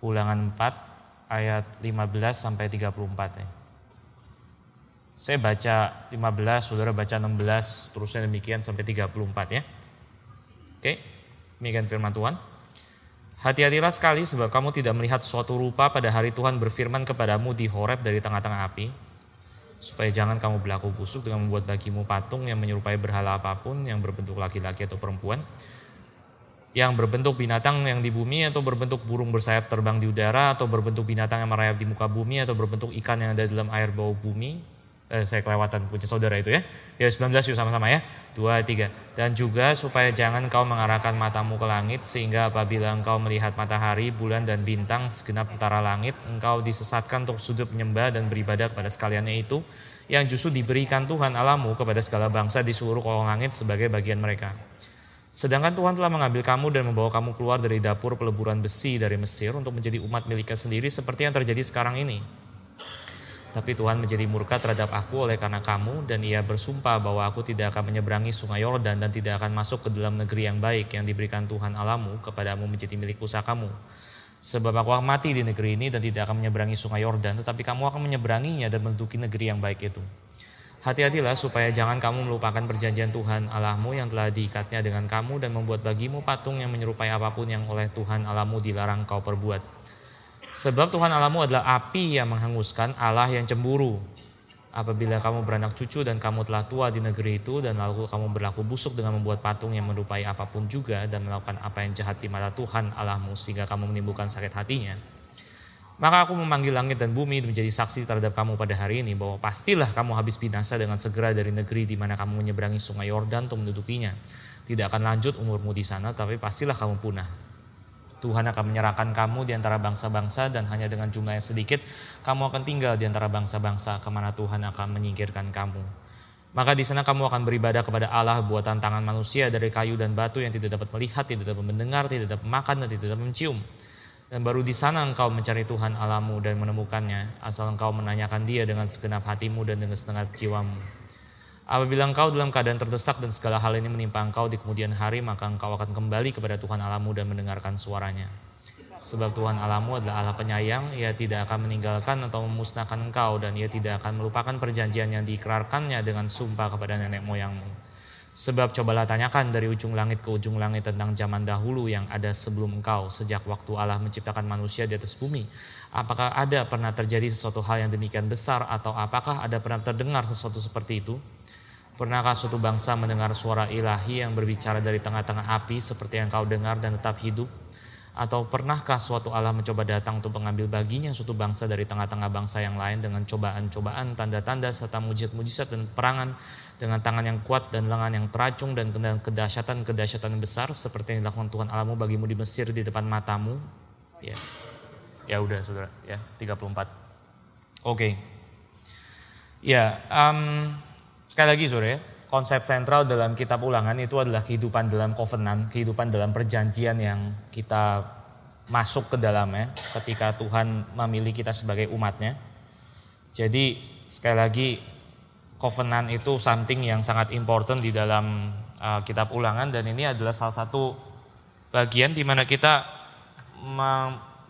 Ulangan 4 ayat 15 sampai 34 ya. Saya baca 15, saudara baca 16, terusnya demikian sampai 34 ya. Oke, demikian firman Tuhan. Hati-hatilah sekali sebab kamu tidak melihat suatu rupa pada hari Tuhan berfirman kepadamu di Horeb dari tengah-tengah api, supaya jangan kamu berlaku busuk dengan membuat bagimu patung yang menyerupai berhala apapun yang berbentuk laki-laki atau perempuan, yang berbentuk binatang yang di bumi, atau berbentuk burung bersayap terbang di udara, atau berbentuk binatang yang merayap di muka bumi, atau berbentuk ikan yang ada dalam air bawah bumi. Saya kelewatan punya saudara itu ya. Ya 19 yuk sama-sama ya. 2, 3. Dan juga supaya jangan kau mengarahkan matamu ke langit, sehingga apabila engkau melihat matahari, bulan dan bintang segenap tentara langit, engkau disesatkan untuk sujud menyembah dan beribadah kepada sekaliannya itu, yang justru diberikan Tuhan Allahmu kepada segala bangsa di seluruh kolong langit sebagai bagian mereka. Sedangkan Tuhan telah mengambil kamu dan membawa kamu keluar dari dapur peleburan besi dari Mesir untuk menjadi umat miliknya sendiri seperti yang terjadi sekarang ini. Tapi Tuhan menjadi murka terhadap aku oleh karena kamu, dan ia bersumpah bahwa aku tidak akan menyeberangi sungai Yordan dan tidak akan masuk ke dalam negeri yang baik yang diberikan Tuhan Allahmu kepadamu menjadi milik pusakamu. Sebab aku akan mati di negeri ini dan tidak akan menyeberangi sungai Yordan, tetapi kamu akan menyeberanginya dan menduduki negeri yang baik itu. Hati-hatilah supaya jangan kamu melupakan perjanjian Tuhan Allahmu yang telah diikatnya dengan kamu dan membuat bagimu patung yang menyerupai apapun yang oleh Tuhan Allahmu dilarang kau perbuat. Sebab Tuhan Allahmu adalah api yang menghanguskan, Allah yang cemburu. Apabila kamu beranak cucu dan kamu telah tua di negeri itu, dan lalu kamu berlaku busuk dengan membuat patung yang menyerupai apapun juga, dan melakukan apa yang jahat di mata Tuhan Allahmu sehingga kamu menimbulkan sakit hatinya, maka aku memanggil langit dan bumi menjadi saksi terhadap kamu pada hari ini, bahwa pastilah kamu habis binasa dengan segera dari negeri di mana kamu menyeberangi sungai Yordan untuk mendudukinya. Tidak akan lanjut umurmu di sana, tapi pastilah kamu punah. Tuhan akan menyerahkan kamu di antara bangsa-bangsa, dan hanya dengan jumlah yang sedikit kamu akan tinggal di antara bangsa-bangsa kemana Tuhan akan menyingkirkan kamu. Maka di sana kamu akan beribadah kepada Allah buatan tangan manusia dari kayu dan batu yang tidak dapat melihat, tidak dapat mendengar, tidak dapat makan, dan tidak dapat mencium. Dan baru di sana engkau mencari Tuhan Allahmu dan menemukannya, asal engkau menanyakan Dia dengan segenap hatimu dan dengan segenap jiwamu. Apabila engkau dalam keadaan terdesak dan segala hal ini menimpa engkau di kemudian hari, maka engkau akan kembali kepada Tuhan Allahmu dan mendengarkan suaranya. Sebab Tuhan Allahmu adalah Allah penyayang, Ia tidak akan meninggalkan atau memusnahkan engkau, dan Ia tidak akan melupakan perjanjian yang diikrarkannya dengan sumpah kepada nenek moyangmu. Sebab cobalah tanyakan dari ujung langit ke ujung langit tentang zaman dahulu yang ada sebelum engkau, sejak waktu Allah menciptakan manusia di atas bumi. Apakah ada pernah terjadi sesuatu hal yang demikian besar, atau apakah ada pernah terdengar sesuatu seperti itu? Pernahkah suatu bangsa mendengar suara ilahi yang berbicara dari tengah-tengah api seperti yang kau dengar dan tetap hidup? Atau pernahkah suatu Allah mencoba datang untuk mengambil baginya suatu bangsa dari tengah-tengah bangsa yang lain dengan cobaan-cobaan, tanda-tanda, serta mujizat-mujizat dan perangan, dengan tangan yang kuat dan lengan yang teracung dan kedahsyatan-kedahsyatan besar seperti yang dilakukan Tuhan Allahmu bagimu di Mesir di depan matamu? Ya udah saudara, ya 34. Oke. Ya, sekali lagi saudara, konsep sentral dalam kitab Ulangan itu adalah kehidupan dalam covenant, kehidupan dalam perjanjian yang kita masuk ke dalamnya ketika Tuhan memilih kita sebagai umatnya. Jadi sekali lagi, covenant itu something yang sangat important di dalam kitab Ulangan, dan ini adalah salah satu bagian di mana kita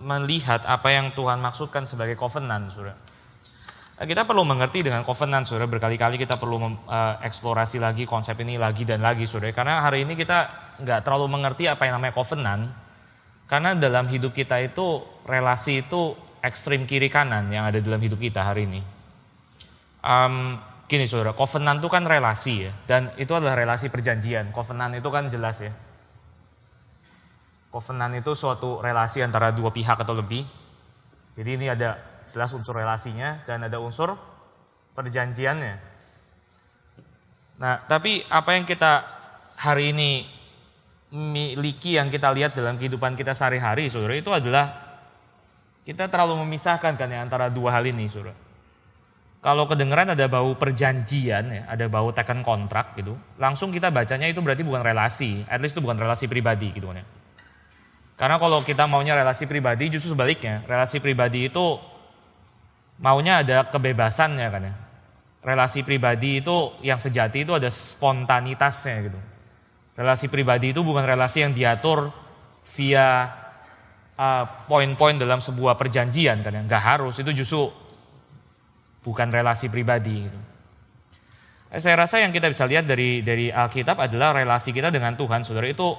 melihat apa yang Tuhan maksudkan sebagai covenant, saudara. Kita perlu mengerti dengan covenant, saudara. Berkali-kali kita perlu eksplorasi lagi konsep ini lagi dan lagi, saudara. Karena hari ini kita nggak terlalu mengerti apa yang namanya covenant. Karena dalam hidup kita itu, relasi itu ekstrim kiri kanan yang ada dalam hidup kita hari ini. Gini saudara, covenant itu kan relasi ya. Dan itu adalah relasi perjanjian. Covenant itu kan jelas ya. Covenant itu suatu relasi antara dua pihak atau lebih. Jadi ini ada jelas unsur relasinya dan ada unsur perjanjiannya. Nah, tapi apa yang kita hari ini miliki, yang kita lihat dalam kehidupan kita sehari-hari, saudara, itu adalah kita terlalu memisahkan kan ya antara dua hal ini, saudara. Kalau kedengeran ada bau perjanjian ya, ada bau tekan kontrak gitu, langsung kita bacanya itu berarti bukan relasi, at least itu bukan relasi pribadi gitu kan ya. Karena kalau kita maunya relasi pribadi, justru sebaliknya, relasi pribadi itu maunya ada kebebasannya kan ya. Relasi pribadi itu yang sejati itu ada spontanitasnya gitu. Relasi pribadi itu bukan relasi yang diatur via poin-poin dalam sebuah perjanjian kan ya, nggak harus, itu justru bukan relasi pribadi gitu. Saya rasa yang kita bisa lihat dari Alkitab adalah relasi kita dengan Tuhan, saudara, itu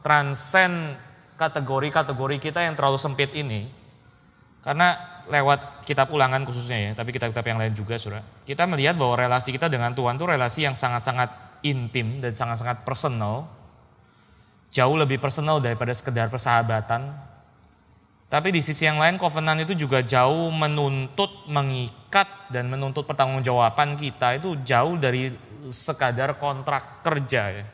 transcend kategori-kategori kita yang terlalu sempit ini. Karena lewat kitab Ulangan khususnya ya, tapi kitab-kitab yang lain juga, saudara, kita melihat bahwa relasi kita dengan Tuhan itu relasi yang sangat-sangat intim dan sangat-sangat personal, jauh lebih personal daripada sekedar persahabatan. Tapi di sisi yang lain, covenant itu juga jauh menuntut, mengikat, dan menuntut pertanggungjawaban kita itu jauh dari sekadar kontrak kerja ya.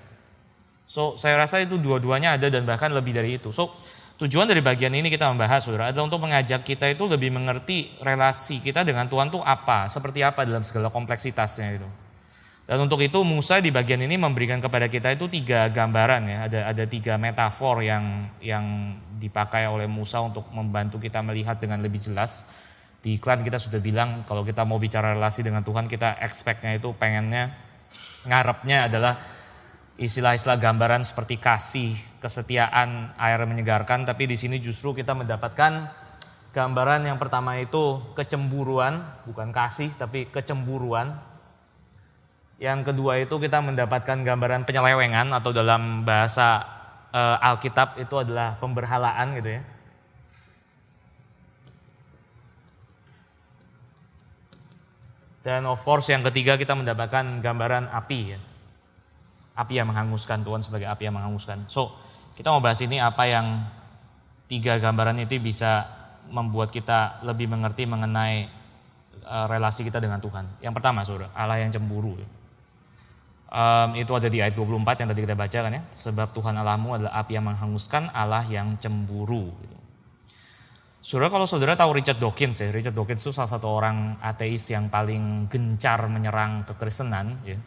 So, saya rasa itu dua-duanya ada dan bahkan lebih dari itu. So, tujuan dari bagian ini kita membahas, saudara, adalah untuk mengajak kita itu lebih mengerti relasi kita dengan Tuhan itu apa, seperti apa dalam segala kompleksitasnya itu. Dan untuk itu Musa di bagian ini memberikan kepada kita itu 3 gambaran ya, ada 3 metafor yang dipakai oleh Musa untuk membantu kita melihat dengan lebih jelas. Di iklan kita sudah bilang kalau kita mau bicara relasi dengan Tuhan, kita expect-nya itu pengennya, ngarepnya adalah istilah-istilah gambaran seperti kasih, kesetiaan, air menyegarkan, tapi di sini justru kita mendapatkan gambaran yang pertama itu kecemburuan, bukan kasih tapi kecemburuan. Yang kedua itu kita mendapatkan gambaran penyelewengan atau dalam bahasa Alkitab itu adalah pemberhalaan gitu ya. Dan of course yang ketiga kita mendapatkan gambaran api ya. Api yang menghanguskan, Tuhan sebagai api yang menghanguskan. So kita mau bahas ini apa yang 3 gambaran itu bisa membuat kita lebih mengerti mengenai relasi kita dengan Tuhan. Yang pertama, saudara, Allah yang cemburu. Itu ada di ayat 24 yang tadi kita baca kan ya. Sebab Tuhan Allahmu adalah api yang menghanguskan, Allah yang cemburu. Gitu. Saudara, kalau saudara tahu Richard Dawkins ya, Richard Dawkins itu salah satu orang ateis yang paling gencar menyerang kekristenan ya.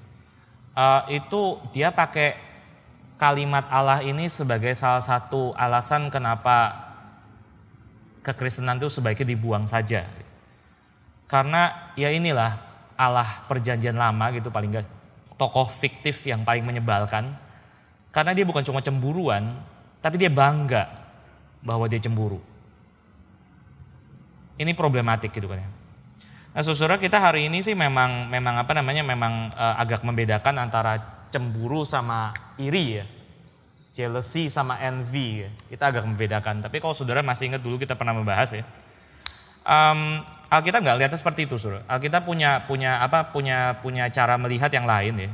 Itu dia pakai kalimat Allah ini sebagai salah satu alasan kenapa kekristenan itu sebaiknya dibuang saja. Karena ya inilah Allah perjanjian lama gitu, paling enggak tokoh fiktif yang paling menyebalkan. Karena dia bukan cuma cemburuan, tapi dia bangga bahwa dia cemburu. Ini problematik gitu kan ya. Nah, saudara, kita hari ini sih memang agak membedakan antara cemburu sama iri ya. Jealousy sama envy ya. Kita agak membedakan. Tapi kalau saudara masih ingat dulu kita pernah membahas ya. Alkitab nggak lihatnya seperti itu, saudara. Alkitab punya cara melihat yang lain ya.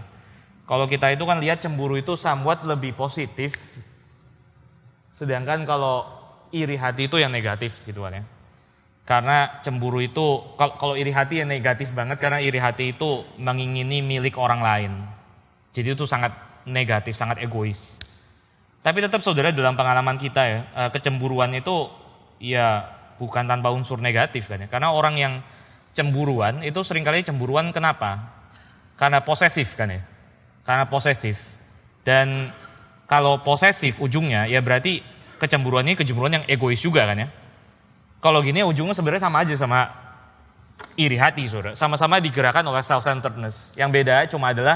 Kalau kita itu kan lihat cemburu itu somewhat lebih positif. Sedangkan kalau iri hati itu yang negatif gitu kan ya. Karena cemburu itu, kalau iri hati yang negatif banget, karena iri hati itu mengingini milik orang lain. Jadi itu sangat negatif, sangat egois. Tapi tetap saudara dalam pengalaman kita ya, kecemburuan itu ya bukan tanpa unsur negatif kan ya. Karena orang yang cemburuan itu seringkali cemburuan kenapa? Karena posesif kan ya. Karena posesif. Dan kalau posesif ujungnya ya berarti kecemburuan ini kecemburuan yang egois juga kan ya. Kalau gini ujungnya sebenarnya sama aja sama iri hati, saudara. Sama-sama digerakkan oleh self-centeredness. Yang beda cuma adalah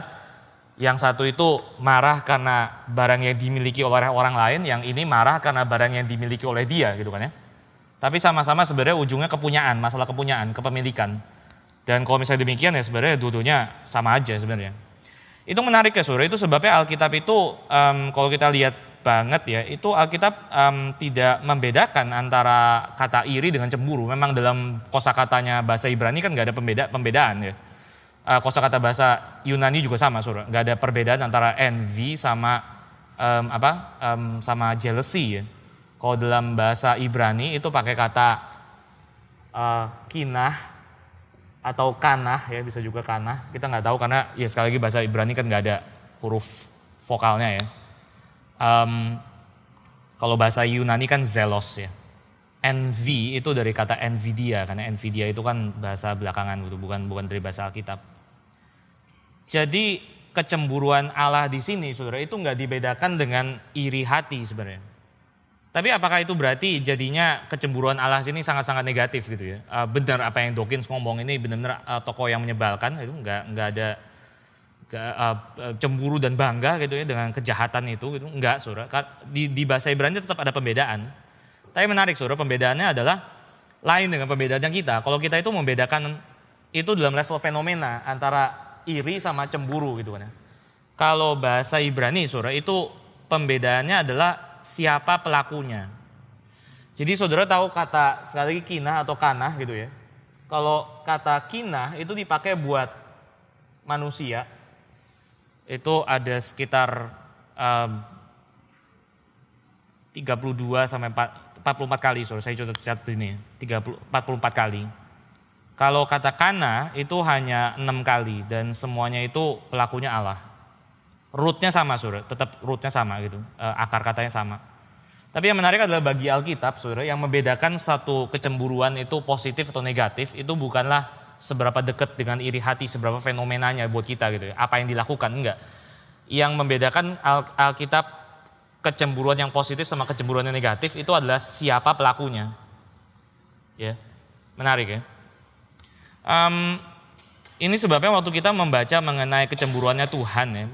yang satu itu marah karena barang yang dimiliki oleh orang lain, yang ini marah karena barang yang dimiliki oleh dia gitu kan ya. Tapi sama-sama sebenarnya ujungnya kepunyaan, masalah kepunyaan, kepemilikan. Dan kalau misalnya demikian ya sebenarnya dua-duanya sama aja sebenarnya. Itu menarik ya saudara, itu sebabnya Alkitab itu kalau kita lihat banget ya, itu Alkitab tidak membedakan antara kata iri dengan cemburu. Memang dalam kosakatanya bahasa Ibrani kan nggak ada pembedaan ya. Kosakata bahasa Yunani juga sama, saudara. Nggak ada perbedaan antara envy sama sama jealousy ya. Kalau dalam bahasa Ibrani itu pakai kata kinah atau kanah ya, bisa juga kanah. Kita nggak tahu karena ya sekali lagi bahasa Ibrani kan nggak ada huruf vokalnya ya. Kalau bahasa Yunani kan zelos ya. Envy itu dari kata Nvidia, karena Nvidia itu kan bahasa belakangan gitu, bukan dari bahasa Alkitab. Jadi kecemburuan Allah di sini, saudara, itu nggak dibedakan dengan iri hati sebenarnya. Tapi apakah itu berarti jadinya kecemburuan Allah sini sangat-sangat negatif gitu ya? Benar apa yang Dawkins ngomong ini benar-benar tokoh yang menyebalkan, itu nggak ada cemburu dan bangga gitu ya dengan kejahatan itu gitu. Enggak, saudara. Di bahasa Ibrani tetap ada pembedaan. Tapi menarik saudara, pembedaannya adalah lain dengan pembedaannya kita. Kalau kita itu membedakan itu dalam level fenomena antara iri sama cemburu gitu kan ya. Kalau bahasa Ibrani saudara itu pembedaannya adalah siapa pelakunya. Jadi saudara tahu kata sekali lagi kinah atau kanah gitu ya. Kalau kata kinah itu dipakai buat manusia, itu ada sekitar 32 sampai 44 kali, saya catat ini, 44 kali. Kalau kata kana itu hanya 6 kali dan semuanya itu pelakunya Allah. Rootnya sama saudara, tetap rootnya sama gitu, akar katanya sama. Tapi yang menarik adalah bagi Alkitab saudara, yang membedakan satu kecemburuan itu positif atau negatif itu bukanlah seberapa dekat dengan iri hati, seberapa fenomenanya buat kita gitu ya, apa yang dilakukan, enggak. Yang membedakan Alkitab kecemburuan yang positif sama kecemburuan yang negatif itu adalah siapa pelakunya. Ya, menarik ya. Ini sebabnya waktu kita membaca mengenai kecemburuannya Tuhan ya,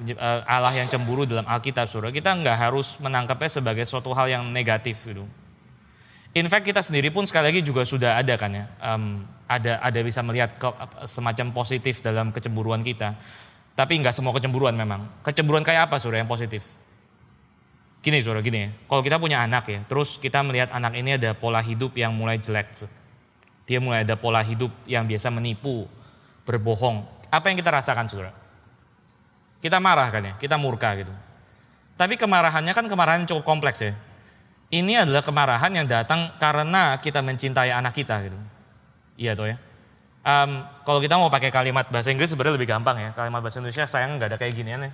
Allah yang cemburu dalam Alkitab saudara, kita nggak harus menangkapnya sebagai suatu hal yang negatif gitu. In fact kita sendiri pun sekali lagi juga sudah ada kan ya, ada bisa melihat semacam positif dalam kecemburuan kita. Tapi nggak semua kecemburuan memang. Kecemburuan kayak apa saudara yang positif? Gini saudara, gini ya, kalau kita punya anak ya, terus kita melihat anak ini ada pola hidup yang mulai jelek. Dia mulai ada pola hidup yang biasa menipu, berbohong. Apa yang kita rasakan saudara? Kita marah kan ya, kita murka gitu. Tapi kemarahannya kan kemarahan yang cukup kompleks ya. Ini adalah kemarahan yang datang karena kita mencintai anak kita gitu. Iya toh ya. Kalau kita mau pakai kalimat bahasa Inggris sebenarnya lebih gampang ya. Kalimat bahasa Indonesia sayang nggak ada kayak ginian ya.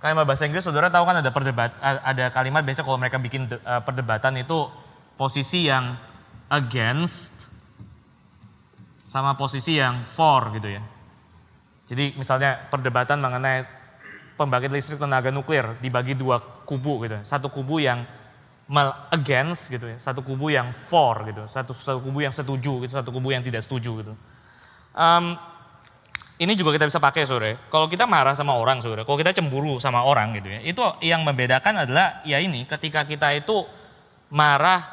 Kalimat bahasa Inggris saudara tahu kan ada kalimat biasa kalau mereka bikin perdebatan itu posisi yang against sama posisi yang for gitu ya. Jadi misalnya perdebatan mengenai pembangkit listrik tenaga nuklir dibagi dua kubu gitu. Satu kubu yang against gitu ya, satu kubu yang for gitu, satu kubu yang setuju gitu, satu kubu yang tidak setuju gitu. Ini juga kita bisa pakai saudara. Kalau kita marah sama orang saudara, kalau kita cemburu sama orang gitu ya, itu yang membedakan adalah ya ini ketika kita itu marah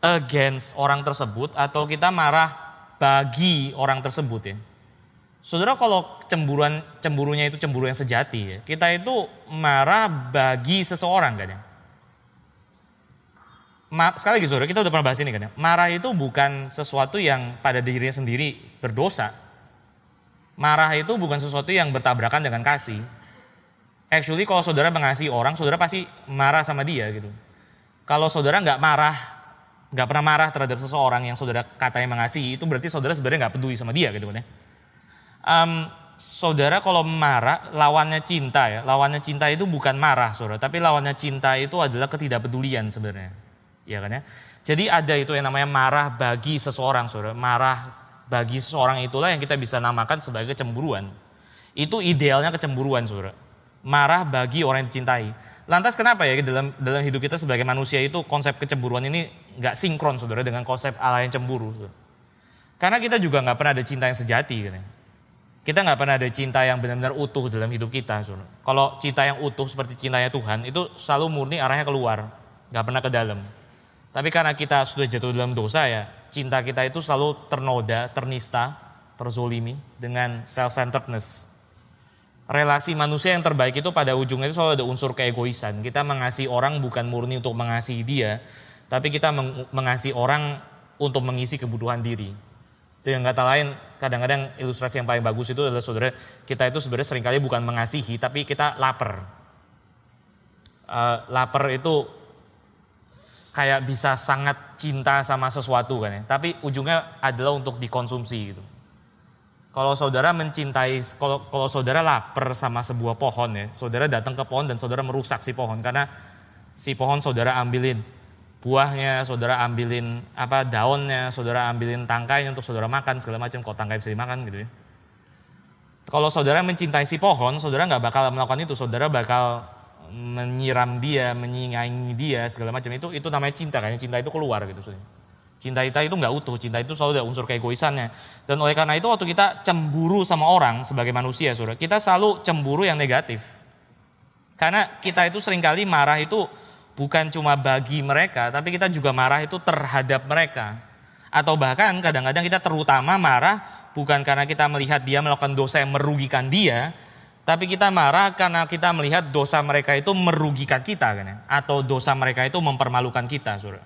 against orang tersebut atau kita marah bagi orang tersebut ya. Saudara kalau cemburunya itu cemburu yang sejati ya, kita itu marah bagi seseorang kan ya. Sekali lagi saudara, kita udah pernah bahas ini kan ya. Marah itu bukan sesuatu yang pada dirinya sendiri berdosa. Marah itu bukan sesuatu yang bertabrakan dengan kasih. Actually kalau saudara mengasihi orang, saudara pasti marah sama dia gitu. Kalau saudara nggak pernah marah terhadap seseorang yang saudara katanya mengasihi, itu berarti saudara sebenarnya nggak peduli sama dia gitu kan ya. Saudara kalau marah, lawannya cinta ya. Lawannya cinta itu bukan marah saudara, tapi lawannya cinta itu adalah ketidakpedulian sebenarnya. Ya kan ya. Jadi ada itu yang namanya marah bagi seseorang saudara. Marah bagi seseorang itulah yang kita bisa namakan sebagai kecemburuan. Itu idealnya kecemburuan saudara. Marah bagi orang yang dicintai. Lantas kenapa ya dalam hidup kita sebagai manusia itu konsep kecemburuan ini nggak sinkron saudara dengan konsep Allah yang cemburu. Saudara. Karena kita juga nggak pernah ada cinta yang sejati kan ya. Kita nggak pernah ada cinta yang benar-benar utuh dalam hidup kita. Saudara. Kalau cinta yang utuh seperti cintanya Tuhan itu selalu murni arahnya keluar, nggak pernah ke dalam. Tapi karena kita sudah jatuh dalam dosa ya, cinta kita itu selalu ternoda, ternista, terzolimi dengan self-centeredness. Relasi manusia yang terbaik itu pada ujungnya itu selalu ada unsur keegoisan. Kita mengasihi orang bukan murni untuk mengasihi dia, tapi kita mengasihi orang untuk mengisi kebutuhan diri. Dengan kata lain, kadang-kadang ilustrasi yang paling bagus itu adalah saudara, kita itu sebenarnya seringkali bukan mengasihi, tapi kita lapar. Lapar itu kayak bisa sangat cinta sama sesuatu kan ya, tapi ujungnya adalah untuk dikonsumsi gitu. Kalau saudara mencintai, kalau saudara lapar sama sebuah pohon ya, saudara datang ke pohon dan saudara merusak si pohon karena si pohon saudara ambilin buahnya, saudara ambilin daunnya, saudara ambilin tangkainya untuk saudara makan segala macam. Kok tangkai bisa dimakan gitu ya. Kalau saudara mencintai si pohon, saudara nggak bakal melakukan itu, saudara bakal menyiram dia, menyingai dia segala macam. Itu namanya cinta kan, cinta itu keluar gitu. Cinta kita itu nggak utuh, cinta itu selalu ada unsur keegoisannya. Dan oleh karena itu waktu kita cemburu sama orang sebagai manusia, kita selalu cemburu yang negatif. Karena kita itu seringkali marah itu bukan cuma bagi mereka, tapi kita juga marah itu terhadap mereka. Atau bahkan kadang-kadang kita terutama marah bukan karena kita melihat dia melakukan dosa yang merugikan dia, tapi kita marah karena kita melihat dosa mereka itu merugikan kita kan ya? Atau dosa mereka itu mempermalukan kita, saudara.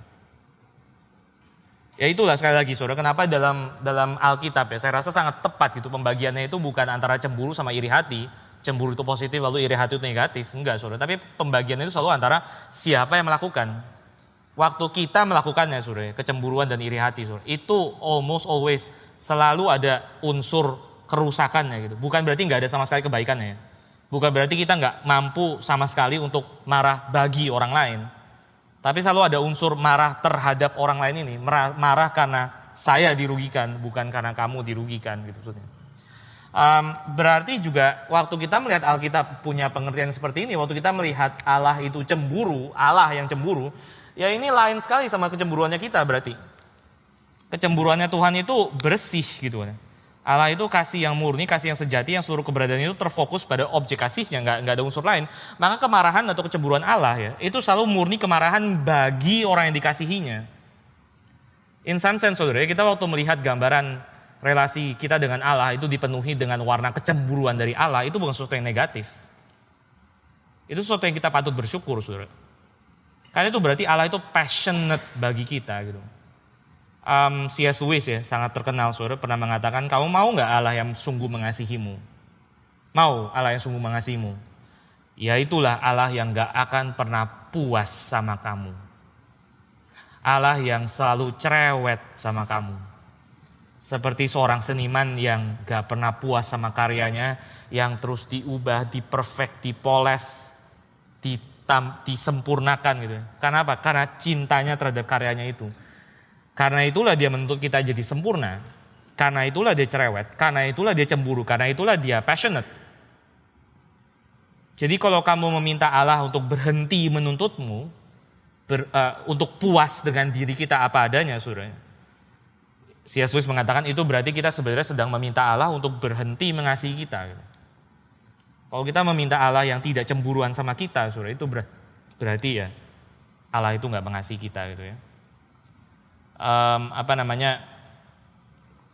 Ya itulah sekali lagi saudara, kenapa dalam Alkitab ya saya rasa sangat tepat gitu pembagiannya itu bukan antara cemburu sama iri hati. Cemburu itu positif lalu iri hati itu negatif, enggak saudara. Tapi pembagiannya itu selalu antara siapa yang melakukan. Waktu kita melakukannya saudara, kecemburuan dan iri hati saudara, itu almost always selalu ada unsur kerusakannya gitu. Bukan berarti nggak ada sama sekali kebaikannya. Bukan berarti kita nggak mampu sama sekali untuk marah bagi orang lain. Tapi selalu ada unsur marah terhadap orang lain ini. Marah karena saya dirugikan, bukan karena kamu dirugikan gitu maksudnya. Berarti juga waktu kita melihat Alkitab punya pengertian seperti ini, waktu kita melihat Allah itu cemburu, Allah yang cemburu, ya ini lain sekali sama kecemburuannya kita berarti. Kecemburuannya Tuhan itu bersih gitu kan. Allah itu kasih yang murni, kasih yang sejati, yang seluruh keberadaan itu terfokus pada objek kasihnya, nggak ada unsur lain. Maka kemarahan atau kecemburuan Allah ya, itu selalu murni kemarahan bagi orang yang dikasihinya. In some sense saudara, kita waktu melihat gambaran relasi kita dengan Allah itu dipenuhi dengan warna kecemburuan dari Allah, itu bukan sesuatu yang negatif. Itu sesuatu yang kita patut bersyukur saudara. Karena itu berarti Allah itu passionate bagi kita gitu. C.S. Lewis ya, sangat terkenal saudara, pernah mengatakan, kamu mau gak Allah yang sungguh mengasihimu? Mau Allah yang sungguh mengasihimu? Ya itulah Allah yang gak akan pernah puas sama kamu. Allah yang selalu cerewet sama kamu. Seperti seorang seniman yang gak pernah puas sama karyanya, yang terus diubah, diperfect, dipoles, disempurnakan gitu. Karena apa? Karena cintanya terhadap karyanya itu. Karena itulah dia menuntut kita jadi sempurna. Karena itulah dia cerewet. Karena itulah dia cemburu. Karena itulah dia passionate. Jadi kalau kamu meminta Allah untuk berhenti menuntutmu, untuk puas dengan diri kita apa adanya, saudara. C.S. Lewis mengatakan itu berarti kita sebenarnya sedang meminta Allah untuk berhenti mengasihi kita. Kalau kita meminta Allah yang tidak cemburuan sama kita, saudara, itu berarti ya Allah itu nggak mengasihi kita gitu ya.